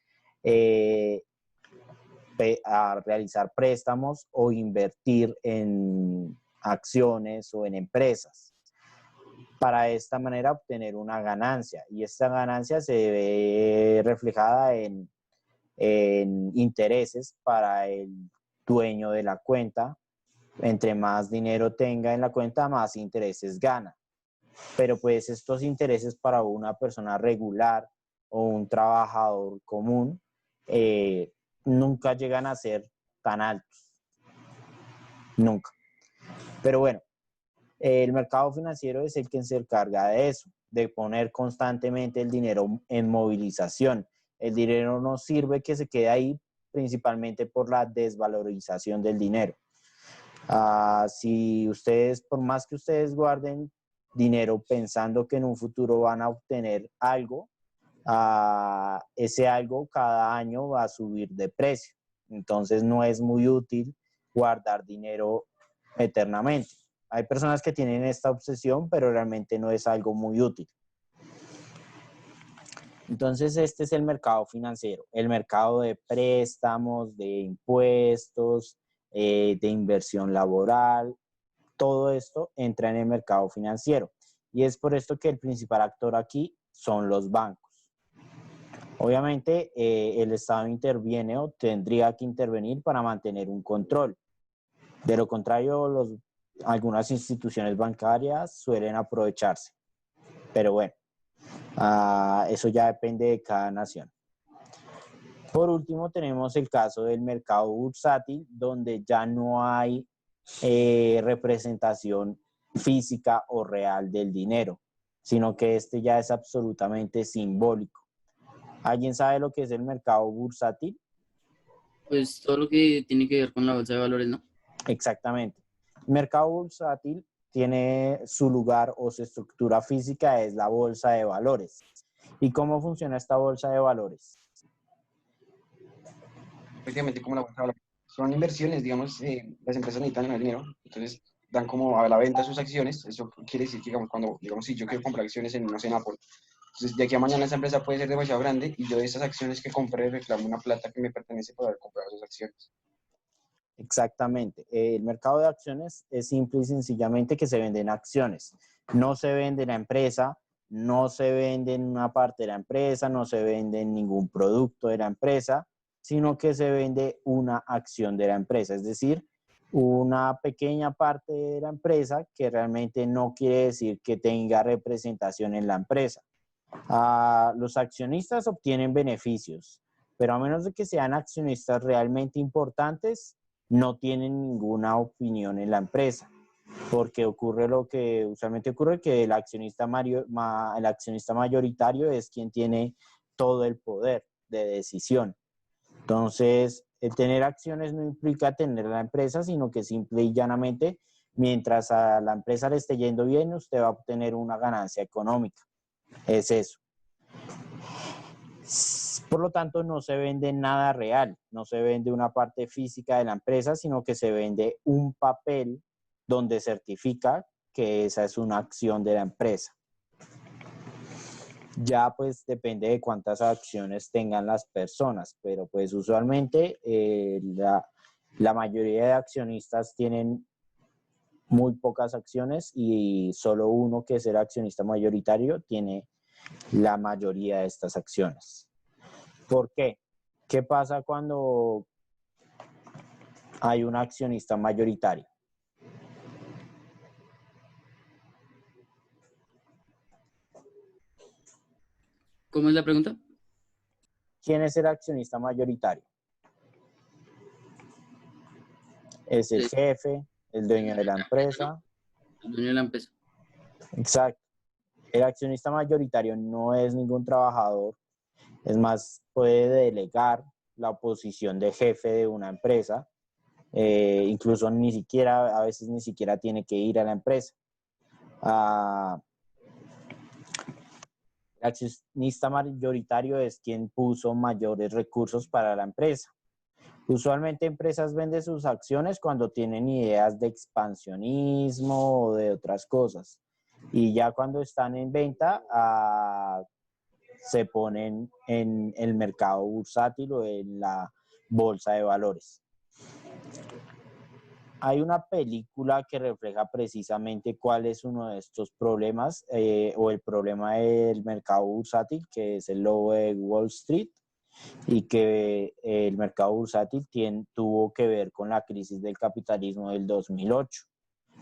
eh, a realizar préstamos o invertir en acciones o en empresas, para de esta manera obtener una ganancia, y esta ganancia se ve reflejada en intereses para el dueño de la cuenta. Entre más dinero tenga en la cuenta, más intereses gana. Pero pues estos intereses para una persona regular o un trabajador común nunca llegan a ser tan altos. Nunca. Pero bueno, el mercado financiero es el que se encarga de eso, de poner constantemente el dinero en movilización. El dinero no sirve que se quede ahí, principalmente por la desvalorización del dinero. Si ustedes, por más que ustedes guarden dinero pensando que en un futuro van a obtener algo, ese algo cada año va a subir de precio. Entonces no es muy útil guardar dinero eternamente. Hay personas que tienen esta obsesión, pero realmente no es algo muy útil. Entonces este es el mercado financiero, el mercado de préstamos, de impuestos, de inversión laboral. Todo esto entra en el mercado financiero, y es por esto que el principal actor aquí son los bancos. Obviamente el Estado interviene o tendría que intervenir para mantener un control. De lo contrario, algunas instituciones bancarias suelen aprovecharse. Pero bueno, eso ya depende de cada nación. Por último, tenemos el caso del mercado bursátil, donde ya no hay representación física o real del dinero, sino que este ya es absolutamente simbólico. ¿Alguien sabe lo que es el mercado bursátil? Pues todo lo que tiene que ver con la bolsa de valores, ¿no? Exactamente. El mercado bursátil tiene su lugar o su estructura física, es la bolsa de valores. ¿Y cómo funciona esta bolsa de valores? Prácticamente como la bolsa de valores. Son inversiones, digamos, las empresas necesitan ganar dinero, entonces dan como a la venta sus acciones. Eso quiere decir que, digamos, cuando, digamos, si yo quiero comprar acciones en, no sé, en Apple, entonces de aquí a mañana esa empresa puede ser demasiado grande y yo de esas acciones que compré reclamo una plata que me pertenece por haber comprado esas acciones. Exactamente. El mercado de acciones es simple y sencillamente que se venden acciones. No se vende la empresa, no se vende una parte de la empresa, no se vende ningún producto de la empresa, sino que se vende una acción de la empresa, es decir, una pequeña parte de la empresa, que realmente no quiere decir que tenga representación en la empresa. Los accionistas obtienen beneficios, pero a menos de que sean accionistas realmente importantes, no tienen ninguna opinión en la empresa, porque ocurre lo que usualmente ocurre, que el accionista mayoritario es quien tiene todo el poder de decisión. Entonces, el tener acciones no implica tener la empresa, sino que simple y llanamente, mientras a la empresa le esté yendo bien, usted va a obtener una ganancia económica. Es eso. Por lo tanto, no se vende nada real, no se vende una parte física de la empresa, sino que se vende un papel donde certifica que esa es una acción de la empresa. Ya pues depende de cuántas acciones tengan las personas, pero pues usualmente la mayoría de accionistas tienen muy pocas acciones, y solo uno, que es el accionista mayoritario, tiene la mayoría de estas acciones. ¿Por qué? ¿Qué pasa cuando hay un accionista mayoritario? ¿Cómo es la pregunta? ¿Quién es el accionista mayoritario? Es el Es jefe, el dueño de la empresa. el dueño de la empresa. Exacto. El accionista mayoritario no es ningún trabajador, es más, puede delegar la posición de jefe de una empresa, incluso a veces ni siquiera tiene que ir a la empresa. El accionista mayoritario es quien puso mayores recursos para la empresa. Usualmente empresas venden sus acciones cuando tienen ideas de expansionismo o de otras cosas. Y ya cuando están en venta, se ponen en el mercado bursátil o en la bolsa de valores. Hay una película que refleja precisamente cuál es uno de estos problemas o el problema del mercado bursátil, que es el lobo de Wall Street, y que el mercado bursátil tuvo que ver con la crisis del capitalismo del 2008.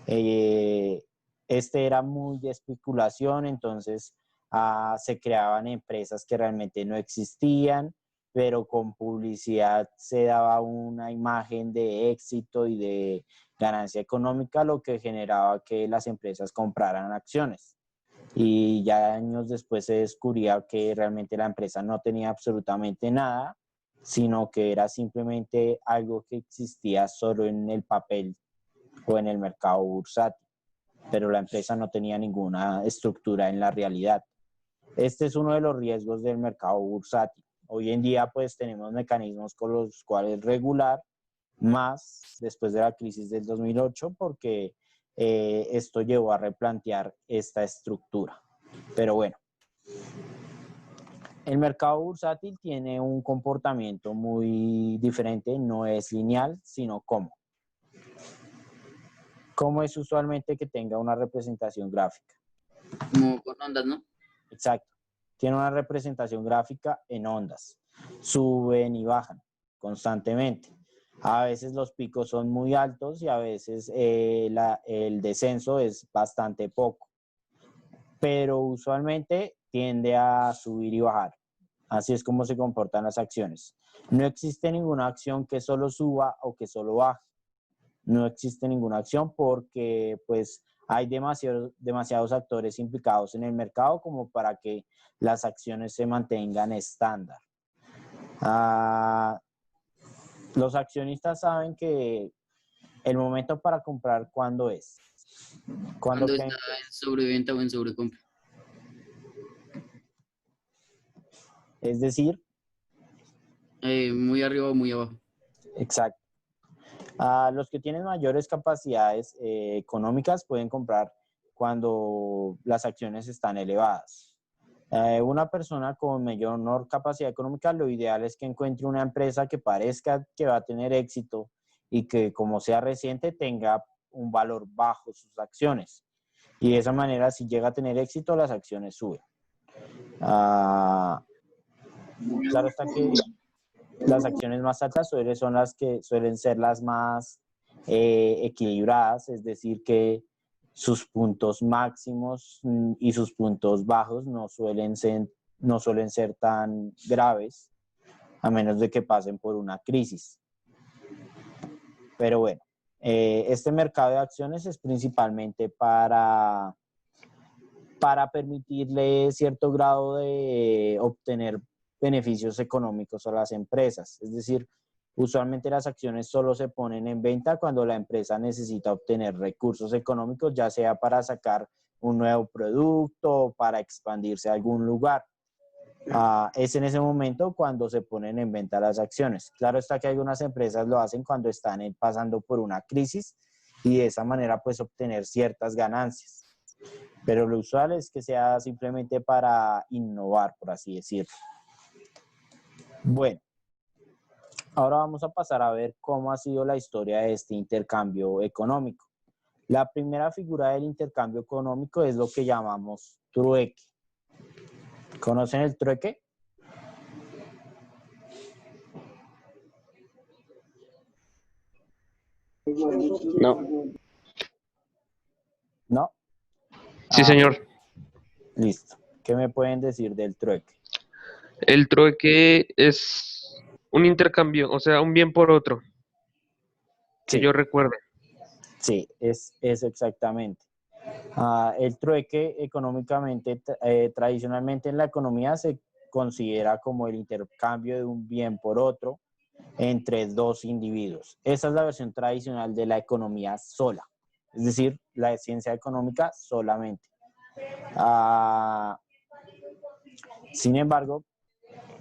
Este era muy de especulación, entonces se creaban empresas que realmente no existían, pero con publicidad se daba una imagen de éxito y de ganancia económica, lo que generaba que las empresas compraran acciones. Y ya años después se descubría que realmente la empresa no tenía absolutamente nada, sino que era simplemente algo que existía solo en el papel o en el mercado bursátil, pero la empresa no tenía ninguna estructura en la realidad. Este es uno de los riesgos del mercado bursátil. Hoy en día pues tenemos mecanismos con los cuales regular, más después de la crisis del 2008, porque esto llevó a replantear esta estructura. Pero bueno, el mercado bursátil tiene un comportamiento muy diferente, no es lineal, sino cómo. ¿Cómo es usualmente que tenga una representación gráfica? Como con ondas, ¿no? Exacto. Tiene una representación gráfica en ondas. Suben y bajan constantemente. A veces los picos son muy altos y a veces el descenso es bastante poco. Pero usualmente tiende a subir y bajar. Así es como se comportan las acciones. No existe ninguna acción que solo suba o que solo baje. No existe ninguna acción porque pues hay demasiados actores implicados en el mercado como para que las acciones se mantengan estándar. Los accionistas saben que el momento para comprar, ¿cuándo es? Cuando está en sobreventa o en sobrecompra. Es decir, Muy arriba o muy abajo. exacto. Los que tienen mayores capacidades económicas pueden comprar cuando las acciones están elevadas. Una persona con menor capacidad económica, lo ideal es que encuentre una empresa que parezca que va a tener éxito y que, como sea reciente, tenga un valor bajo sus acciones. Y de esa manera, si llega a tener éxito, las acciones suben. Claro está que las acciones más altas son las que suelen ser las más equilibradas, es decir, que sus puntos máximos y sus puntos bajos no suelen ser tan graves, a menos de que pasen por una crisis. Pero bueno, este mercado de acciones es principalmente para permitirle cierto grado de obtener beneficios económicos a las empresas. Es decir, usualmente las acciones solo se ponen en venta cuando la empresa necesita obtener recursos económicos, ya sea para sacar un nuevo producto o para expandirse a algún lugar. Es en ese momento cuando se ponen en venta las acciones. Claro está que algunas empresas lo hacen cuando están pasando por una crisis y de esa manera pues obtener ciertas ganancias. Pero lo usual es que sea simplemente para innovar, por así decirlo. Bueno, ahora vamos a pasar a ver cómo ha sido la historia de este intercambio económico. La primera figura del intercambio económico es lo que llamamos trueque. ¿Conocen el trueque? No. ¿No? Sí, señor. Listo. ¿Qué me pueden decir del trueque? El trueque es un intercambio, o sea, un bien por otro, que Sí. yo recuerde. Sí, es exactamente. El trueque económicamente, tradicionalmente en la economía se considera como el intercambio de un bien por otro entre dos individuos. Esa es la versión tradicional de la economía sola, es decir, la ciencia económica solamente. Sin embargo,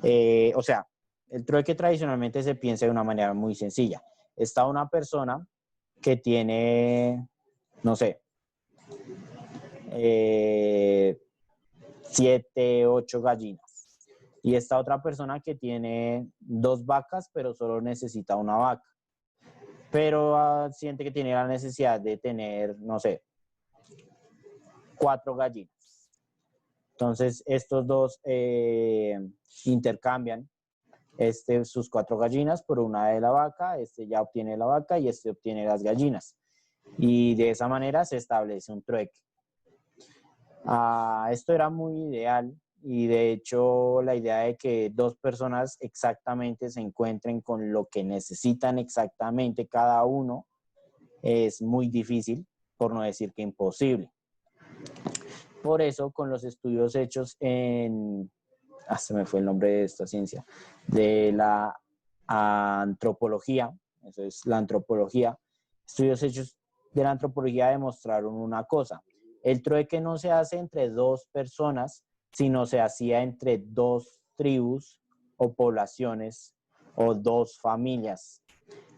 el trueque tradicionalmente se piensa de una manera muy sencilla. Está una persona que tiene, no sé, 7, 8 gallinas. y esta otra persona que tiene 2 vacas, pero solo necesita una vaca. Pero siente que tiene la necesidad de tener, no sé, 4 gallinas. Entonces, estos dos intercambian sus 4 gallinas por una de la vaca, ya obtiene la vaca y obtiene las gallinas. Y de esa manera se establece un trueque. Esto era muy ideal y de hecho la idea de que 2 personas exactamente se encuentren con lo que necesitan exactamente cada uno es muy difícil, por no decir que imposible. Por eso, con los estudios hechos se me fue el nombre de esta ciencia, de la antropología, eso es la antropología, estudios hechos de la antropología demostraron una cosa: el trueque no se hace entre 2 personas, sino se hacía entre 2 tribus o poblaciones o 2 familias.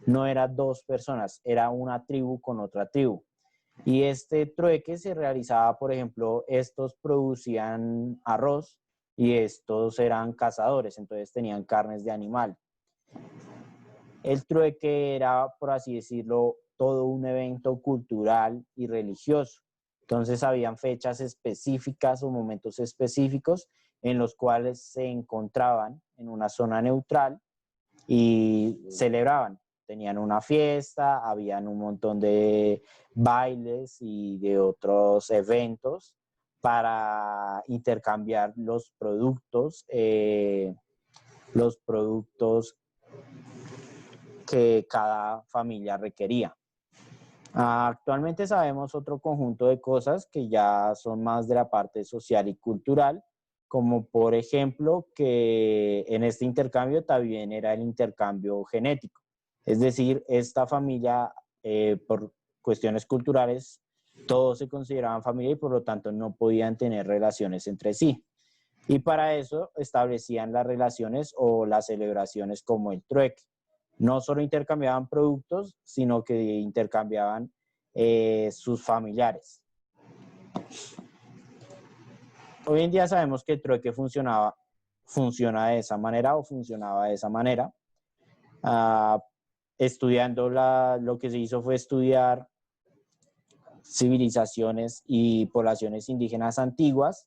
No eran 2 personas, era una tribu con otra tribu. Y este trueque se realizaba, por ejemplo, estos producían arroz y estos eran cazadores, entonces tenían carnes de animal. El trueque era, por así decirlo, todo un evento cultural y religioso. Entonces habían fechas específicas o momentos específicos en los cuales se encontraban en una zona neutral y celebraban. Tenían una fiesta, habían un montón de bailes y de otros eventos para intercambiar los productos que cada familia requería. Actualmente sabemos otro conjunto de cosas que ya son más de la parte social y cultural, como por ejemplo que en este intercambio también era el intercambio genético. Es decir, esta familia, por cuestiones culturales, todos se consideraban familia y por lo tanto no podían tener relaciones entre sí. Y para eso establecían las relaciones o las celebraciones como el trueque. No solo intercambiaban productos, sino que intercambiaban sus familiares. Hoy en día sabemos que el trueque funciona de esa manera o funcionaba de esa manera. Estudiando lo que se hizo fue estudiar civilizaciones y poblaciones indígenas antiguas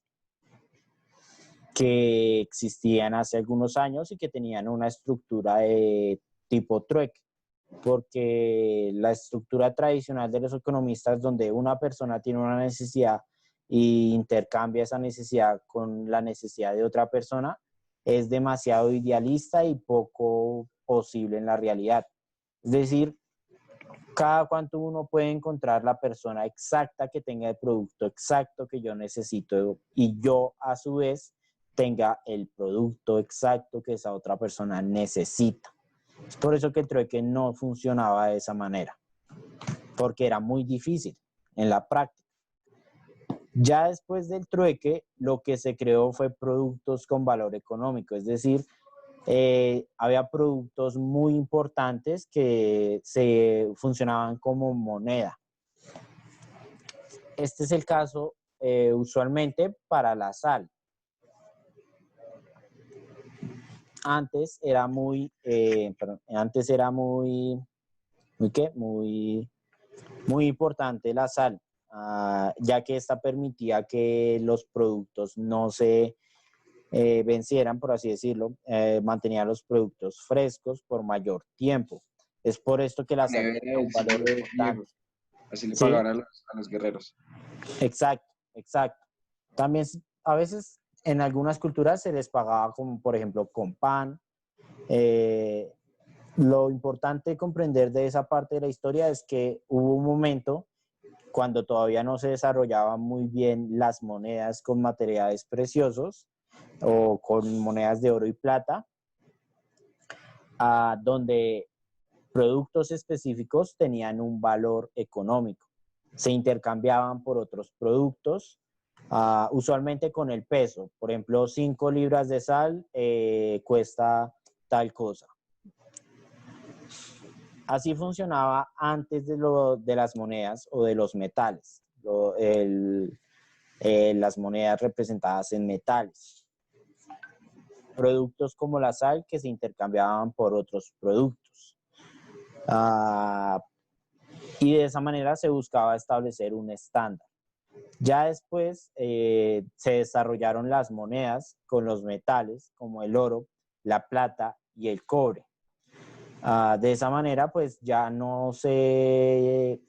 que existían hace algunos años y que tenían una estructura de tipo trueque, porque la estructura tradicional de los economistas, donde una persona tiene una necesidad y intercambia esa necesidad con la necesidad de otra persona, es demasiado idealista y poco posible en la realidad. Es decir, cada cuánto uno puede encontrar la persona exacta que tenga el producto exacto que yo necesito y yo a su vez tenga el producto exacto que esa otra persona necesita. Es por eso que el trueque no funcionaba de esa manera, porque era muy difícil en la práctica. Ya después del trueque, lo que se creó fue productos con valor económico, es decir, había productos muy importantes que se funcionaban como moneda. Este es el caso usualmente para la sal. Antes era muy importante la sal, ya que esta permitía que los productos no se vencieran, por así decirlo, mantenía los productos frescos por mayor tiempo. Es por esto que la sal tiene un valor importante. Así le ¿Sí? pagaban a los guerreros. Exacto. También a veces en algunas culturas se les pagaba como por ejemplo con pan. Lo importante comprender de esa parte de la historia es que hubo un momento cuando todavía no se desarrollaban muy bien las monedas con materiales preciosos o con monedas de oro y plata, donde productos específicos tenían un valor económico. Se intercambiaban por otros productos, usualmente con el peso. Por ejemplo, 5 libras de sal cuesta tal cosa. Así funcionaba antes de las monedas o de los metales, las monedas representadas en metales. productos como la sal que se intercambiaban por otros productos. Y de esa manera se buscaba establecer un estándar. Ya después se desarrollaron las monedas con los metales como el oro, la plata y el cobre. De esa manera, pues ya se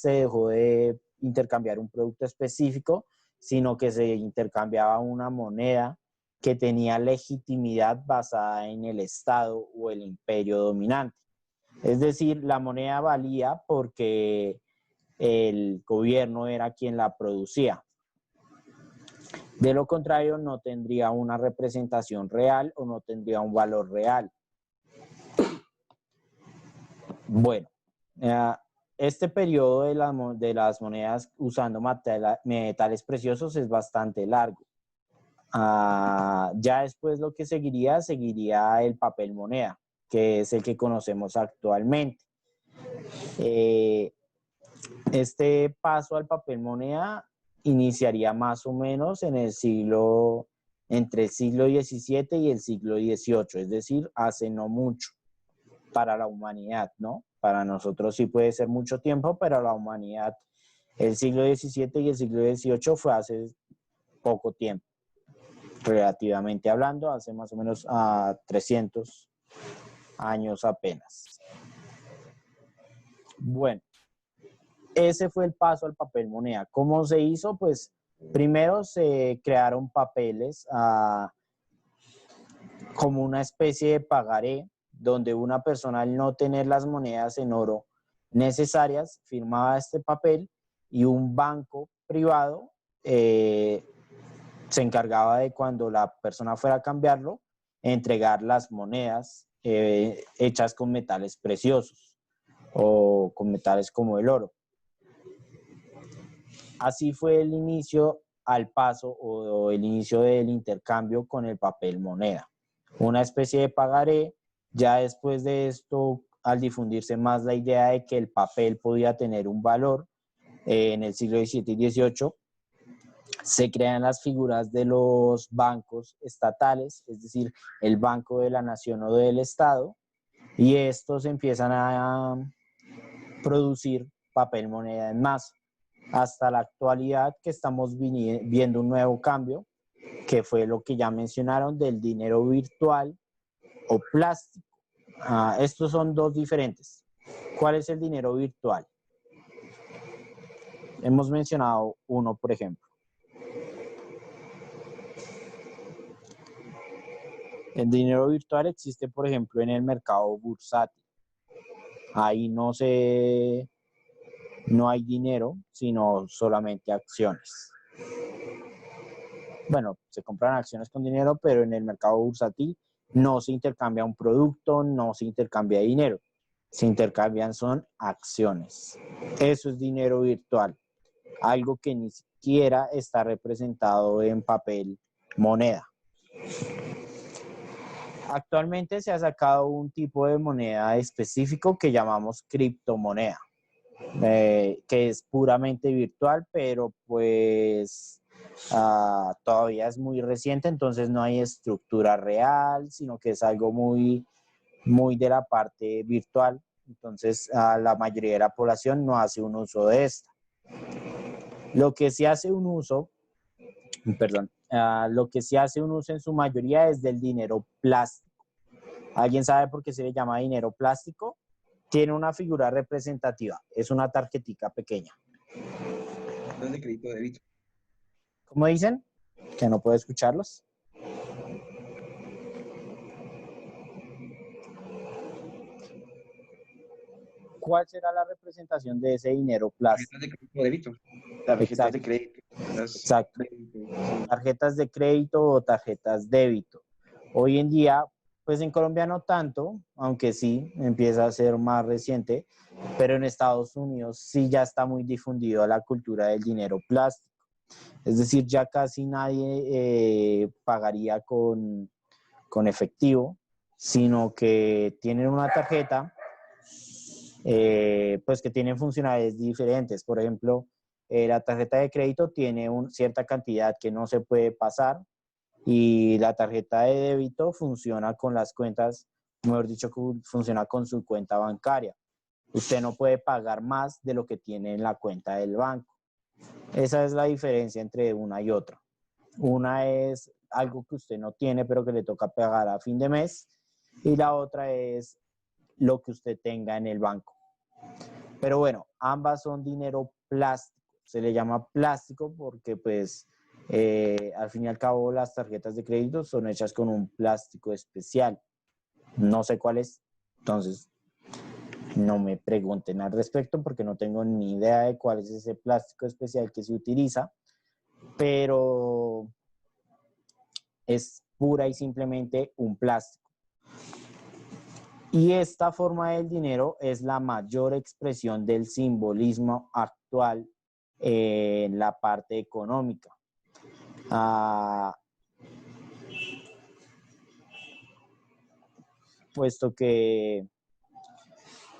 dejó de intercambiar un producto específico, sino que se intercambiaba una moneda que tenía legitimidad basada en el Estado o el imperio dominante. Es decir, la moneda valía porque el gobierno era quien la producía. De lo contrario, no tendría una representación real o no tendría un valor real. Bueno, este periodo de las monedas usando metales preciosos es bastante largo. Ya después lo que seguiría el papel moneda, que es el que conocemos actualmente. Este paso al papel moneda iniciaría más o menos entre el siglo XVII y el siglo XVIII, es decir, hace no mucho para la humanidad, ¿no? Para nosotros sí puede ser mucho tiempo, pero la humanidad, el siglo XVII y el siglo XVIII fue hace poco tiempo, relativamente hablando, hace más o menos 300 años apenas. Bueno, ese fue el paso al papel moneda. ¿Cómo se hizo? Pues primero se crearon papeles como una especie de pagaré, donde una persona al no tener las monedas en oro necesarias firmaba este papel y un banco privado se encargaba de, cuando la persona fuera a cambiarlo, entregar las monedas hechas con metales preciosos o con metales como el oro. Así fue el inicio al paso o el inicio del intercambio con el papel moneda. Una especie de pagaré. Ya después de esto, al difundirse más la idea de que el papel podía tener un valor, en el siglo XVII y XVIII, se crean las figuras de los bancos estatales, es decir, el Banco de la Nación o del Estado, y estos empiezan a producir papel moneda en masa. Hasta la actualidad, que estamos viendo un nuevo cambio, que fue lo que ya mencionaron del dinero virtual o plástico. Estos son dos diferentes. ¿Cuál es el dinero virtual? Hemos mencionado uno, por ejemplo. El dinero virtual existe, por ejemplo, en el mercado bursátil. Ahí no hay dinero, sino solamente acciones. Bueno, se compran acciones con dinero, pero en el mercado bursátil no se intercambia un producto, no se intercambia dinero. Se intercambian son acciones. Eso es dinero virtual. Algo que ni siquiera está representado en papel moneda. Actualmente se ha sacado un tipo de moneda específico que llamamos criptomoneda, que es puramente virtual, pero pues todavía es muy reciente, entonces no hay estructura real, sino que es algo muy, muy de la parte virtual. Entonces la mayoría de la población no hace un uso de esta. Lo que sí hace un uso, lo que sí hace un uso en su mayoría es del dinero plástico. ¿Alguien sabe por qué se le llama dinero plástico? Tiene una figura representativa, es una tarjetica pequeña. De crédito o débito. ¿Cómo dicen? Que no puedo escucharlos. ¿Cuál será la representación de ese dinero plástico? Tarjetas de crédito o débito. Tarjetas de crédito. Exacto. Tarjetas de crédito o tarjetas débito. Hoy en día, pues en Colombia no tanto, aunque sí empieza a ser más reciente, pero en Estados Unidos sí ya está muy difundido la cultura del dinero plástico. Es decir, ya casi nadie pagaría con efectivo, sino que tienen una tarjeta, pues que tienen funcionalidades diferentes. Por ejemplo, la tarjeta de crédito tiene cierta cantidad que no se puede pasar, Y la tarjeta de débito funciona con las cuentas, mejor dicho, funciona con su cuenta bancaria. Usted no puede pagar más de lo que tiene en la cuenta del banco. Esa es la diferencia entre una y otra. Una es algo que usted no tiene, pero que le toca pagar a fin de mes, y la otra es lo que usted tenga en el banco. Pero bueno, ambas son dinero plástico. Se le llama plástico porque pues al fin y al cabo las tarjetas de crédito son hechas con un plástico especial. No sé cuál es, entonces no me pregunten al respecto porque no tengo ni idea de cuál es ese plástico especial que se utiliza, pero es pura y simplemente un plástico. Y esta forma del dinero es la mayor expresión del simbolismo actual en la parte económica. Puesto que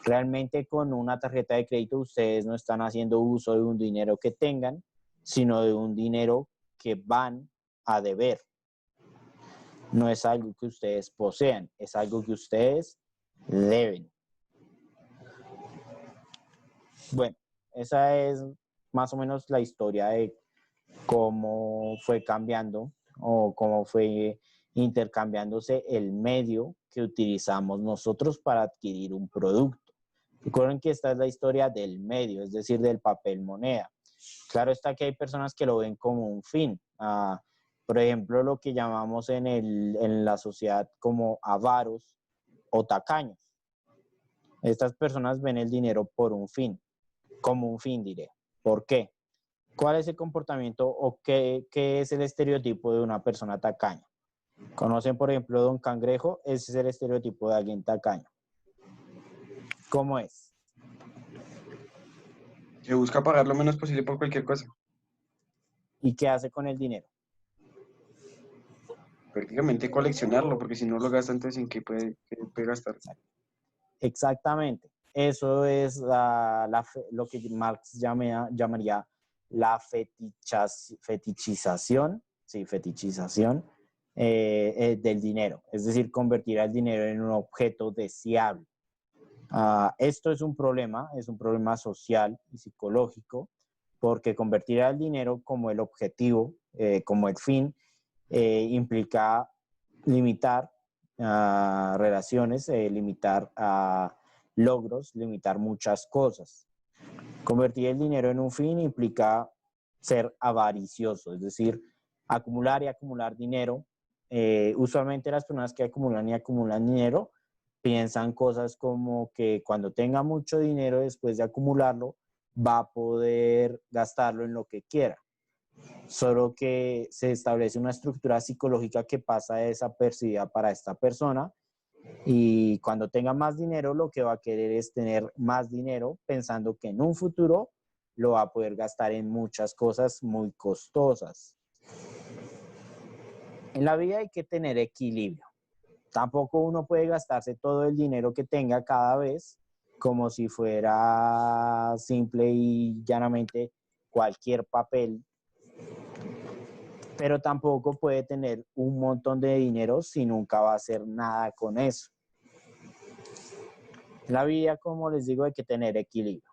realmente con una tarjeta de crédito ustedes no están haciendo uso de un dinero que tengan, sino de un dinero que van a deber. No es algo que ustedes posean, es algo que ustedes deben. Bueno, esa es más o menos la historia de cómo fue cambiando o cómo fue intercambiándose el medio que utilizamos nosotros para adquirir un producto. Recuerden que esta es la historia del medio, es decir, del papel moneda. Claro está que hay personas que lo ven como un fin. Por ejemplo, lo que llamamos en la sociedad como avaros o tacaños. Estas personas ven el dinero por un fin, como un fin, diré. ¿Por qué? ¿Cuál es el comportamiento o qué es el estereotipo de una persona tacaña? ¿Conocen, por ejemplo, Don Cangrejo? Ese es el estereotipo de alguien tacaño. ¿Cómo es? Se busca pagar lo menos posible por cualquier cosa. ¿Y qué hace con el dinero? Prácticamente coleccionarlo, porque si no lo gasta, entonces ¿en qué puede gastar? Exactamente. Eso es lo que Marx llamaría la fetichización, sí, fetichización del dinero. Es decir, convertir al dinero en un objeto deseable. Esto es un problema social y psicológico, porque convertir al dinero como el objetivo, como el fin, implica limitar relaciones, limitar logros, limitar muchas cosas. Convertir el dinero en un fin implica ser avaricioso, es decir, acumular y acumular dinero. Usualmente las personas que acumulan y acumulan dinero piensan cosas como que cuando tenga mucho dinero después de acumularlo, va a poder gastarlo en lo que quiera. Solo que se establece una estructura psicológica que pasa desapercibida para esta persona, y cuando tenga más dinero lo que va a querer es tener más dinero pensando que en un futuro lo va a poder gastar en muchas cosas muy costosas. En la vida hay que tener equilibrio. Tampoco uno puede gastarse todo el dinero que tenga cada vez como si fuera simple y llanamente cualquier papel, pero tampoco puede tener un montón de dinero si nunca va a hacer nada con eso. En la vida, como les digo, hay que tener equilibrio.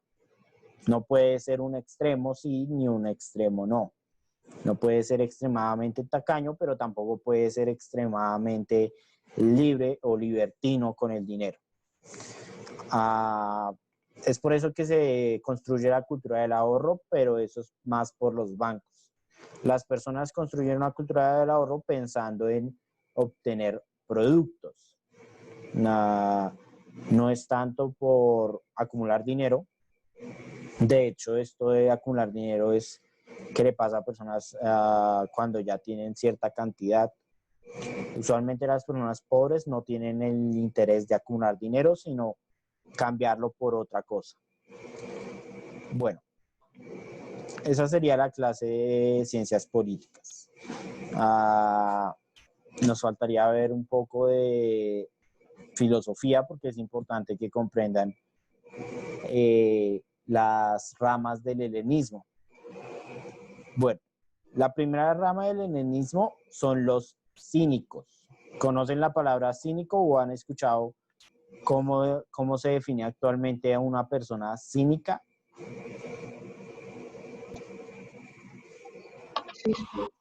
No puede ser un extremo sí ni un extremo no. No puede ser extremadamente tacaño, pero tampoco puede ser extremadamente libre o libertino con el dinero. Es por eso que se construye la cultura del ahorro, pero eso es más por los bancos. Las personas construyen una cultura del ahorro pensando en obtener productos. No es tanto por acumular dinero. De hecho, esto de acumular dinero es que le pasa a personas cuando ya tienen cierta cantidad. Usualmente las personas pobres no tienen el interés de acumular dinero, sino cambiarlo por otra cosa. Bueno, esa sería la clase de ciencias políticas. Nos faltaría ver un poco de filosofía, porque es importante que comprendan las ramas del helenismo. Bueno, la primera rama del helenismo son los cínicos. ¿Conocen la palabra cínico o han escuchado cómo se define actualmente a una persona cínica?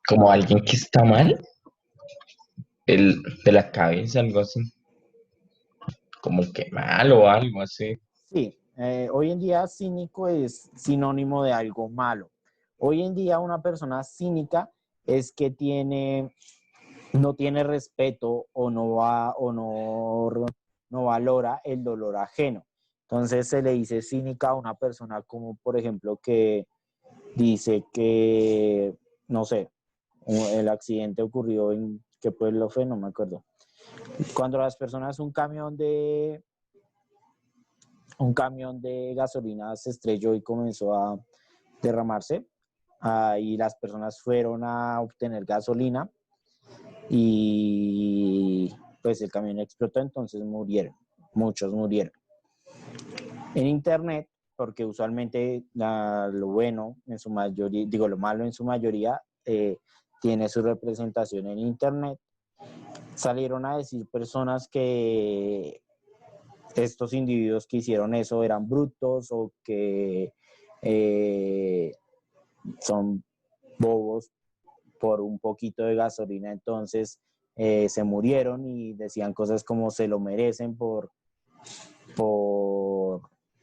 Como alguien que está mal, de la cabeza, algo así. Como que mal o algo así. Sí, hoy en día cínico es sinónimo de algo malo. Hoy en día una persona cínica es que no tiene respeto o no valora el dolor ajeno. Entonces se le dice cínica a una persona como, por ejemplo, que dice que, no sé, el accidente ocurrió en qué pueblo fue, no me acuerdo. Cuando las personas, un camión de gasolina se estrelló y comenzó a derramarse, y las personas fueron a obtener gasolina y pues el camión explotó, entonces murieron, muchos murieron. En internet, porque usualmente lo bueno en su mayoría, digo lo malo en su mayoría, tiene su representación en internet, salieron a decir personas que estos individuos que hicieron eso eran brutos o que son bobos por un poquito de gasolina, entonces se murieron y decían cosas como se lo merecen por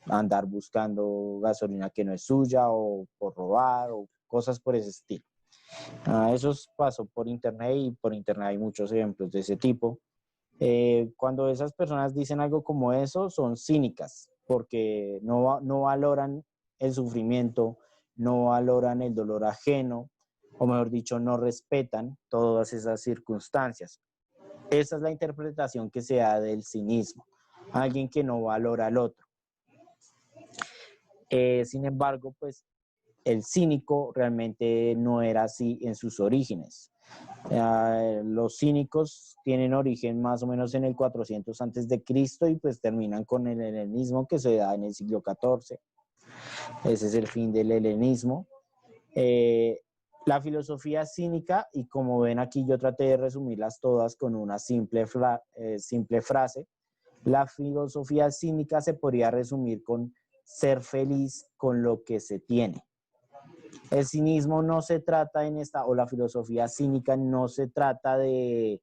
andar buscando gasolina que no es suya o por robar o cosas por ese estilo. Eso pasó por internet y por internet hay muchos ejemplos de ese tipo. Cuando esas personas dicen algo como eso, son cínicas porque no valoran el sufrimiento, no valoran el dolor ajeno, o mejor dicho, no respetan todas esas circunstancias. Esa es la interpretación que se da del cinismo, alguien que no valora al otro. Sin embargo, pues el cínico realmente no era así en sus orígenes. Los cínicos tienen origen más o menos en el 400 antes de Cristo y pues terminan con el helenismo que se da en el siglo XIV. Ese es el fin del helenismo. La filosofía cínica, y como ven aquí yo traté de resumirlas todas con una simple frase, la filosofía cínica se podría resumir con ser feliz con lo que se tiene. El cinismo no se trata o la filosofía cínica no se trata de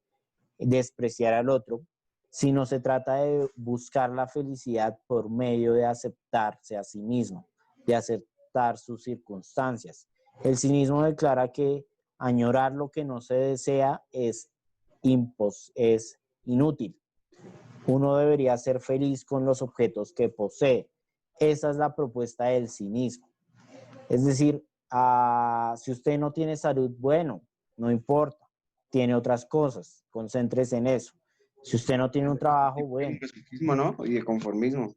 despreciar al otro, sino se trata de buscar la felicidad por medio de aceptarse a sí mismo, de aceptar sus circunstancias. El cinismo declara que añorar lo que no se desea es inútil. Uno debería ser feliz con los objetos que posee. Esa es la propuesta del cinismo. Es decir, si usted no tiene salud, bueno, no importa, tiene otras cosas, concéntrese en eso. Si usted no tiene un trabajo, bueno. ¿No? Y de conformismo.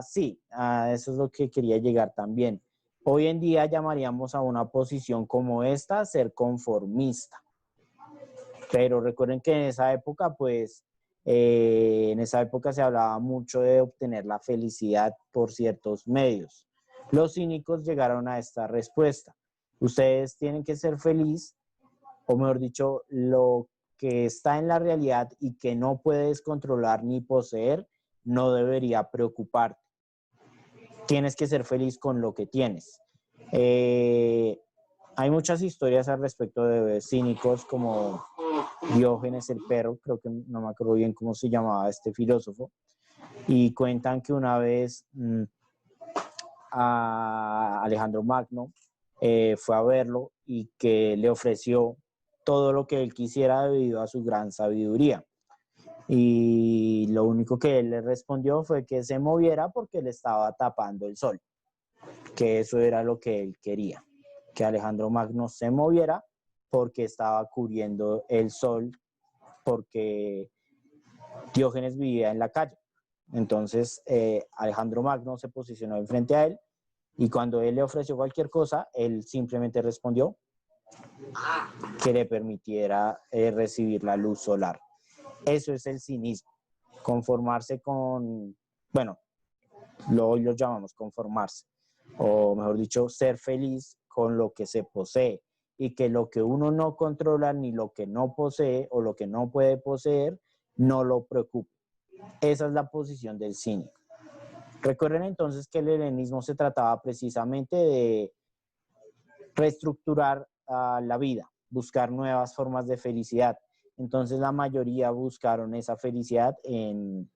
Sí, eso es lo que quería llegar también. Hoy en día llamaríamos a una posición como esta ser conformista. Pero recuerden que en esa época, pues, en esa época se hablaba mucho de obtener la felicidad por ciertos medios. Los cínicos llegaron a esta respuesta. Ustedes tienen que ser felices, o mejor dicho, lo que está en la realidad y que no puedes controlar ni poseer, no debería preocuparte. Tienes que ser feliz con lo que tienes. Hay muchas historias al respecto de cínicos como Diógenes el perro, creo que no me acuerdo bien cómo se llamaba este filósofo, y cuentan que una vez a Alejandro Magno fue a verlo y que le ofreció todo lo que él quisiera debido a su gran sabiduría. Y lo único que él le respondió fue que se moviera porque le estaba tapando el sol, que eso era lo que él quería, que Alejandro Magno se moviera porque estaba cubriendo el sol, porque Diógenes vivía en la calle. Entonces Alejandro Magno se posicionó enfrente a él y cuando él le ofreció cualquier cosa, él simplemente respondió que le permitiera recibir la luz solar. Eso es el cinismo, conformarse con, bueno, hoy lo llamamos conformarse, o mejor dicho, ser feliz con lo que se posee y que lo que uno no controla ni lo que no posee o lo que no puede poseer no lo preocupe. Esa es la posición del cínico. Recuerden entonces que el helenismo se trataba precisamente de reestructurar la vida, buscar nuevas formas de felicidad. Entonces la mayoría buscaron esa felicidad en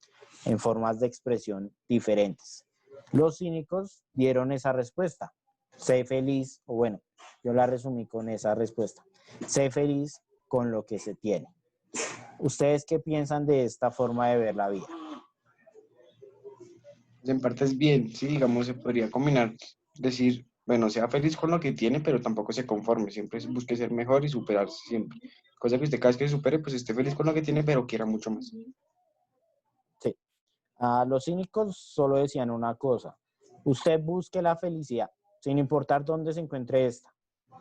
formas de expresión diferentes. Los cínicos dieron esa respuesta. Sé feliz, o bueno, yo la resumí con esa respuesta. Sé feliz con lo que se tiene. ¿Ustedes qué piensan de esta forma de ver la vida? En parte es bien, sí, digamos, se podría combinar, decir, bueno, sea feliz con lo que tiene, pero tampoco se conforme, siempre busque ser mejor y superarse siempre. Cosa que usted cada vez que se supere, pues esté feliz con lo que tiene, pero quiera mucho más. Sí. Los cínicos solo decían una cosa: usted busque la felicidad, sin importar dónde se encuentre esta.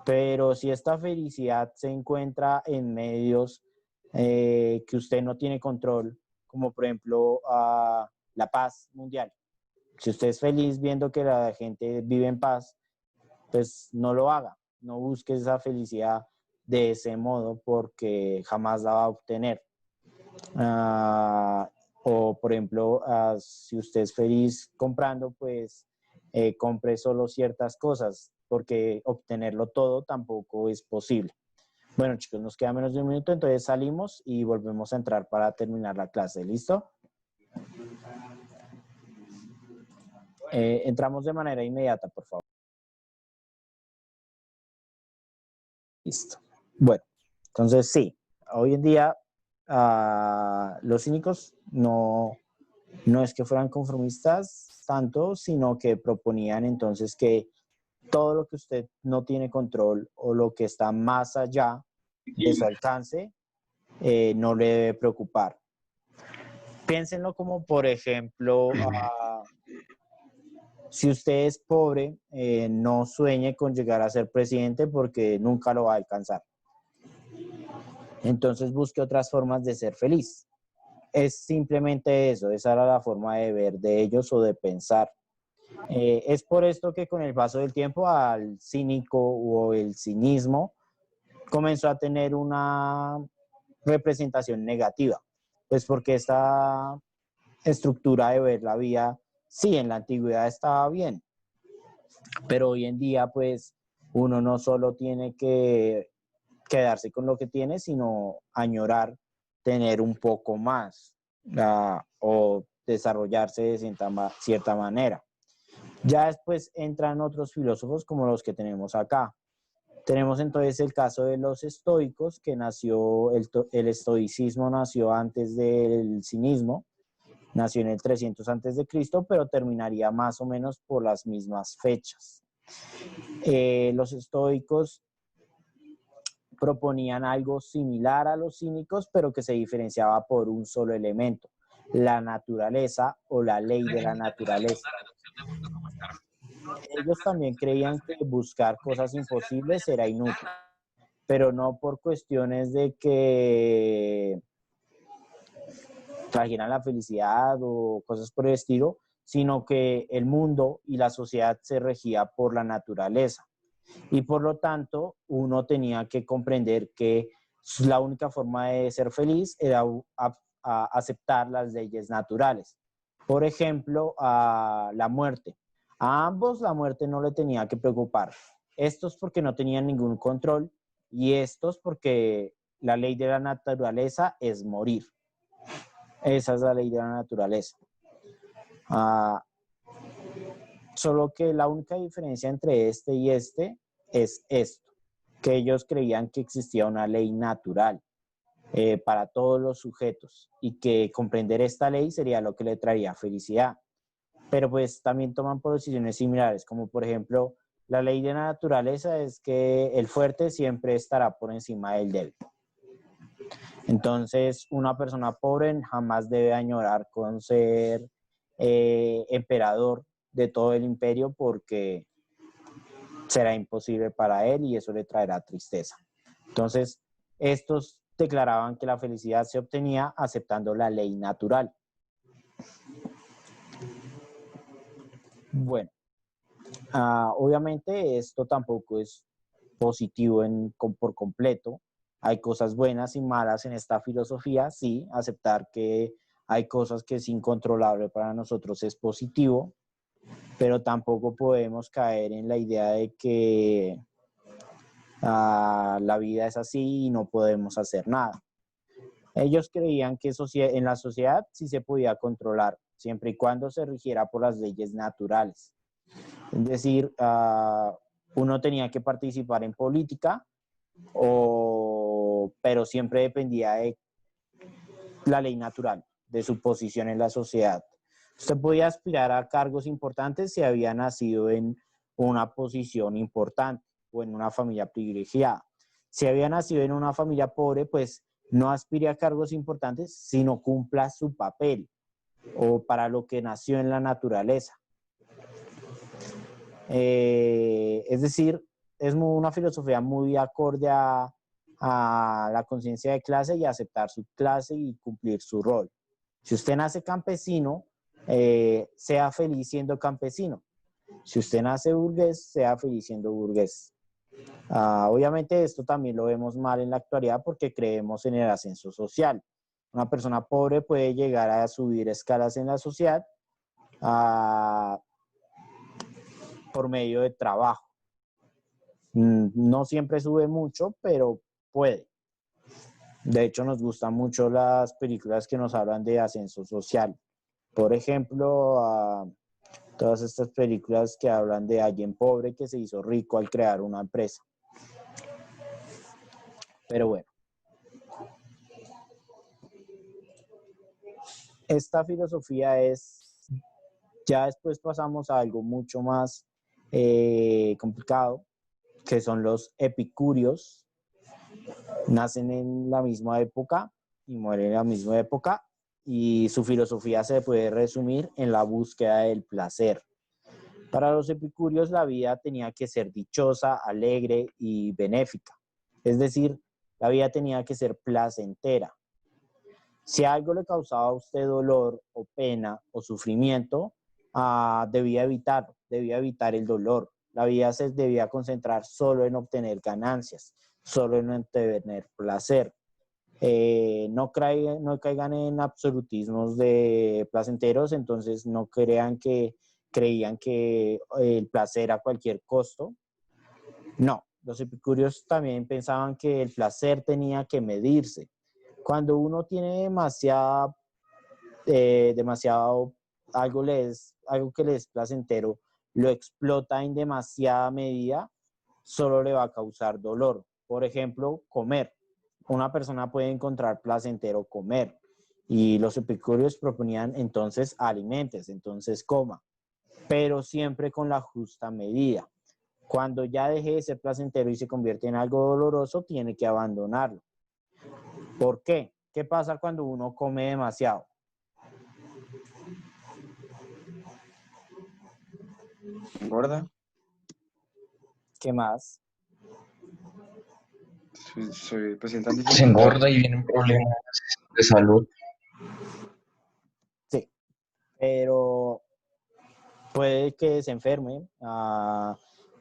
Pero si esta felicidad se encuentra en medios que usted no tiene control, como por ejemplo la paz mundial. Si usted es feliz viendo que la gente vive en paz, pues no lo haga, no busque esa felicidad de ese modo porque jamás la va a obtener. O por ejemplo, si usted es feliz comprando, pues compre solo ciertas cosas, porque obtenerlo todo tampoco es posible. Bueno, chicos, nos queda menos de un minuto, entonces salimos y volvemos a entrar para terminar la clase. ¿Listo? Entramos de manera inmediata, por favor. Listo. Bueno, entonces sí, hoy en día los cínicos no es que fueran conformistas tanto, sino que proponían entonces que todo lo que usted no tiene control o lo que está más allá de su alcance no le debe preocupar. Piénsenlo como, por ejemplo, si usted es pobre, no sueñe con llegar a ser presidente porque nunca lo va a alcanzar. Entonces busque otras formas de ser feliz. Es simplemente eso, esa era la forma de ver de ellos o de pensar. Es por esto que con el paso del tiempo al cínico o el cinismo comenzó a tener una representación negativa, pues porque esta estructura de ver la vida, sí, en la antigüedad estaba bien, pero hoy en día pues uno no solo tiene que quedarse con lo que tiene, sino añorar tener un poco más o desarrollarse de cierta manera. Ya después entran otros filósofos como los que tenemos acá. Tenemos entonces el caso de los estoicos, que nació, el estoicismo nació antes del cinismo, nació en el 300 antes de Cristo, pero terminaría más o menos por las mismas fechas. Los estoicos proponían algo similar a los cínicos, pero que se diferenciaba por un solo elemento: la naturaleza o la ley de la naturaleza. Ellos también creían que buscar cosas imposibles era inútil, pero no por cuestiones de que trajeran la felicidad o cosas por el estilo, sino que el mundo y la sociedad se regía por la naturaleza. Y por lo tanto, uno tenía que comprender que la única forma de ser feliz era aceptar las leyes naturales. Por ejemplo, la muerte. A ambos la muerte no le tenía que preocupar. Estos porque no tenían ningún control y estos porque la ley de la naturaleza es morir. Esa es la ley de la naturaleza. Solo que la única diferencia entre este y este es esto, que ellos creían que existía una ley natural para todos los sujetos y que comprender esta ley sería lo que le traería felicidad. Pero pues también toman posiciones similares, como por ejemplo, la ley de la naturaleza es que el fuerte siempre estará por encima del débil. Entonces, una persona pobre jamás debe añorar con ser emperador de todo el imperio porque será imposible para él y eso le traerá tristeza. Entonces, estos declaraban que la felicidad se obtenía aceptando la ley natural. Bueno, obviamente esto tampoco es positivo por completo. Hay cosas buenas y malas en esta filosofía, sí, aceptar que hay cosas que es incontrolable para nosotros es positivo, pero tampoco podemos caer en la idea de que la vida es así y no podemos hacer nada. Ellos creían que en la sociedad sí se podía controlar, siempre y cuando se rigiera por las leyes naturales. Es decir, uno tenía que participar en política, pero siempre dependía de la ley natural, de su posición en la sociedad. Usted podía aspirar a cargos importantes si había nacido en una posición importante o en una familia privilegiada. Si había nacido en una familia pobre, pues no aspire a cargos importantes, sino cumpla su papel o para lo que nació en la naturaleza. Es decir, es una filosofía muy acorde a la conciencia de clase y a aceptar su clase y cumplir su rol. Si usted nace campesino, sea feliz siendo campesino. Si usted nace burgués, sea feliz siendo burgués. Obviamente esto también lo vemos mal en la actualidad porque creemos en el ascenso social. Una persona pobre puede llegar a subir escalas en la sociedad por medio de trabajo. No siempre sube mucho, pero puede. De hecho, nos gustan mucho las películas que nos hablan de ascenso social. Por ejemplo, todas estas películas que hablan de alguien pobre que se hizo rico al crear una empresa. Pero bueno. Esta filosofía ya después pasamos a algo mucho más complicado, que son los epicúreos. Nacen en la misma época y mueren en la misma época, y su filosofía se puede resumir en la búsqueda del placer. Para los epicúreos la vida tenía que ser dichosa, alegre y benéfica. Es decir, la vida tenía que ser placentera. Si algo le causaba a usted dolor o pena o sufrimiento, debía evitar el dolor. La vida se debía concentrar solo en obtener ganancias, solo en obtener placer. No caigan en absolutismos de placenteros, entonces no creían que el placer a cualquier costo. No, los epicúreos también pensaban que el placer tenía que medirse. Cuando uno tiene demasiado algo que le es placentero, lo explota en demasiada medida, solo le va a causar dolor. Por ejemplo, comer. Una persona puede encontrar placentero comer, y los epicúreos proponían entonces aliméntese, entonces coma, pero siempre con la justa medida. Cuando ya deje de ser placentero y se convierte en algo doloroso, tiene que abandonarlo. ¿Por qué? ¿Qué pasa cuando uno come demasiado? ¿Engorda? ¿Qué más? Pues sientan Se dificultad. engorda y vienen problemas de salud. Sí, pero puede que se enferme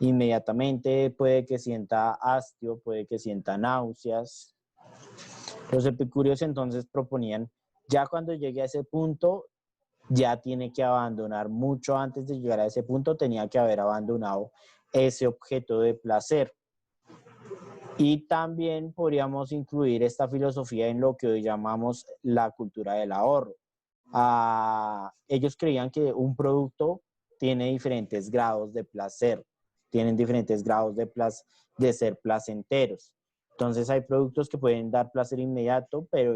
inmediatamente, puede que sienta hastio, puede que sienta náuseas. Los epicúreos entonces proponían, ya cuando llegue a ese punto, ya tiene que abandonar. Mucho antes de llegar a ese punto, tenía que haber abandonado ese objeto de placer. Y también podríamos incluir esta filosofía en lo que hoy llamamos la cultura del ahorro. Ellos creían que un producto tiene diferentes grados de placer, tienen diferentes grados de ser placenteros. Entonces hay productos que pueden dar placer inmediato, pero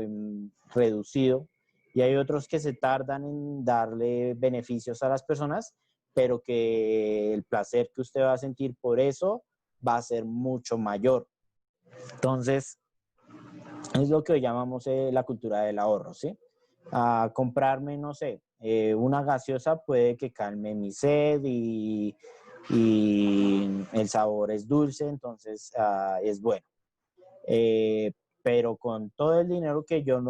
reducido, y hay otros que se tardan en darle beneficios a las personas, pero que el placer que usted va a sentir por eso va a ser mucho mayor. Entonces, es lo que hoy llamamos la cultura del ahorro, ¿sí? Comprarme, no sé, una gaseosa puede que calme mi sed y el sabor es dulce, entonces es bueno. Pero con todo el dinero que yo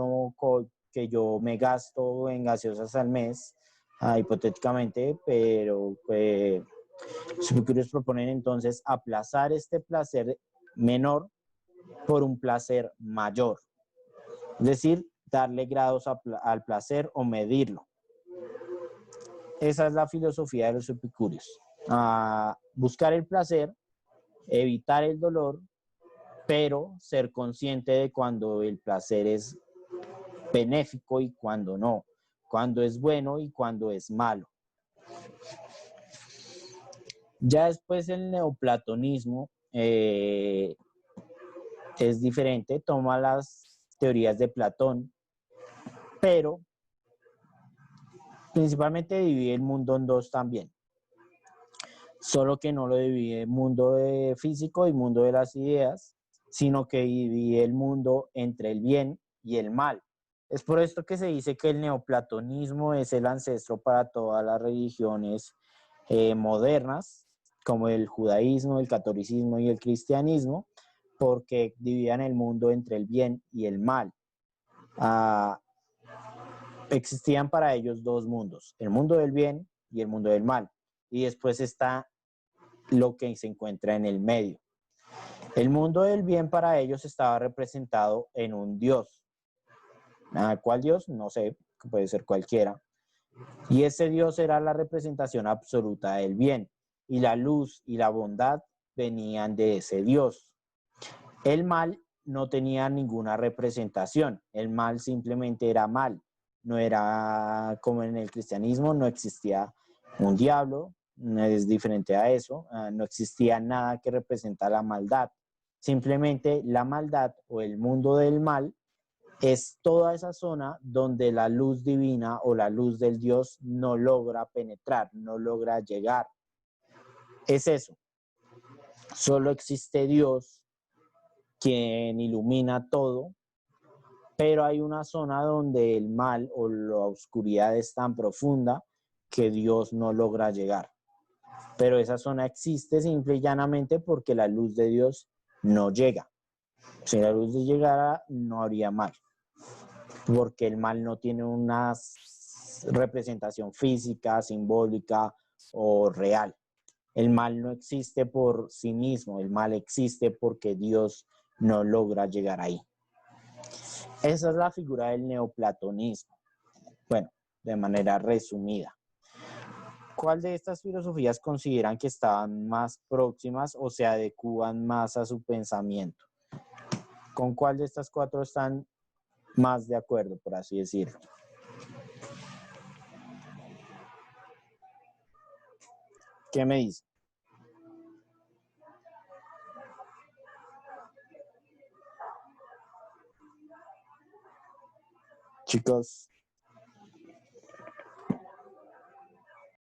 me gasto en gaseosas al mes, hipotéticamente, pero Los epicúreos proponen entonces aplazar este placer menor por un placer mayor. Es decir, darle grados al placer o medirlo. Esa es la filosofía de los epicúreos. Buscar el placer, evitar el dolor, pero ser consciente de cuando el placer es benéfico y cuando no, cuando es bueno y cuando es malo. Ya después el neoplatonismo es diferente, toma las teorías de Platón, pero principalmente divide el mundo en dos también. Solo que no lo divide el mundo físico y mundo de las ideas, sino que divide el mundo entre el bien y el mal. Es por esto que se dice que el neoplatonismo es el ancestro para todas las religiones modernas, como el judaísmo, el catolicismo y el cristianismo, porque dividían el mundo entre el bien y el mal. Existían para ellos dos mundos, el mundo del bien y el mundo del mal. Y después está lo que se encuentra en el medio. El mundo del bien para ellos estaba representado en un Dios. ¿Cuál Dios? No sé, puede ser cualquiera. Y ese Dios era la representación absoluta del bien. Y la luz y la bondad venían de ese Dios. El mal no tenía ninguna representación. El mal simplemente era mal. No era como en el cristianismo, no existía un diablo, es diferente a eso. No existía nada que representa la maldad. Simplemente la maldad o el mundo del mal es toda esa zona donde la luz divina o la luz del Dios no logra penetrar, no logra llegar. Es eso. Solo existe Dios, quien ilumina todo, pero hay una zona donde el mal o la oscuridad es tan profunda que Dios no logra llegar. Pero esa zona existe simple y llanamente porque la luz de Dios no llega. Si la luz llegara, no habría mal, porque el mal no tiene una representación física, simbólica o real. El mal no existe por sí mismo, el mal existe porque Dios no logra llegar ahí. Esa es la figura del neoplatonismo. Bueno, de manera resumida. ¿Cuál de estas filosofías consideran que estaban más próximas o se adecúan más a su pensamiento? ¿Con cuál de estas cuatro están más de acuerdo, por así decirlo? ¿Qué me dice? Chicos.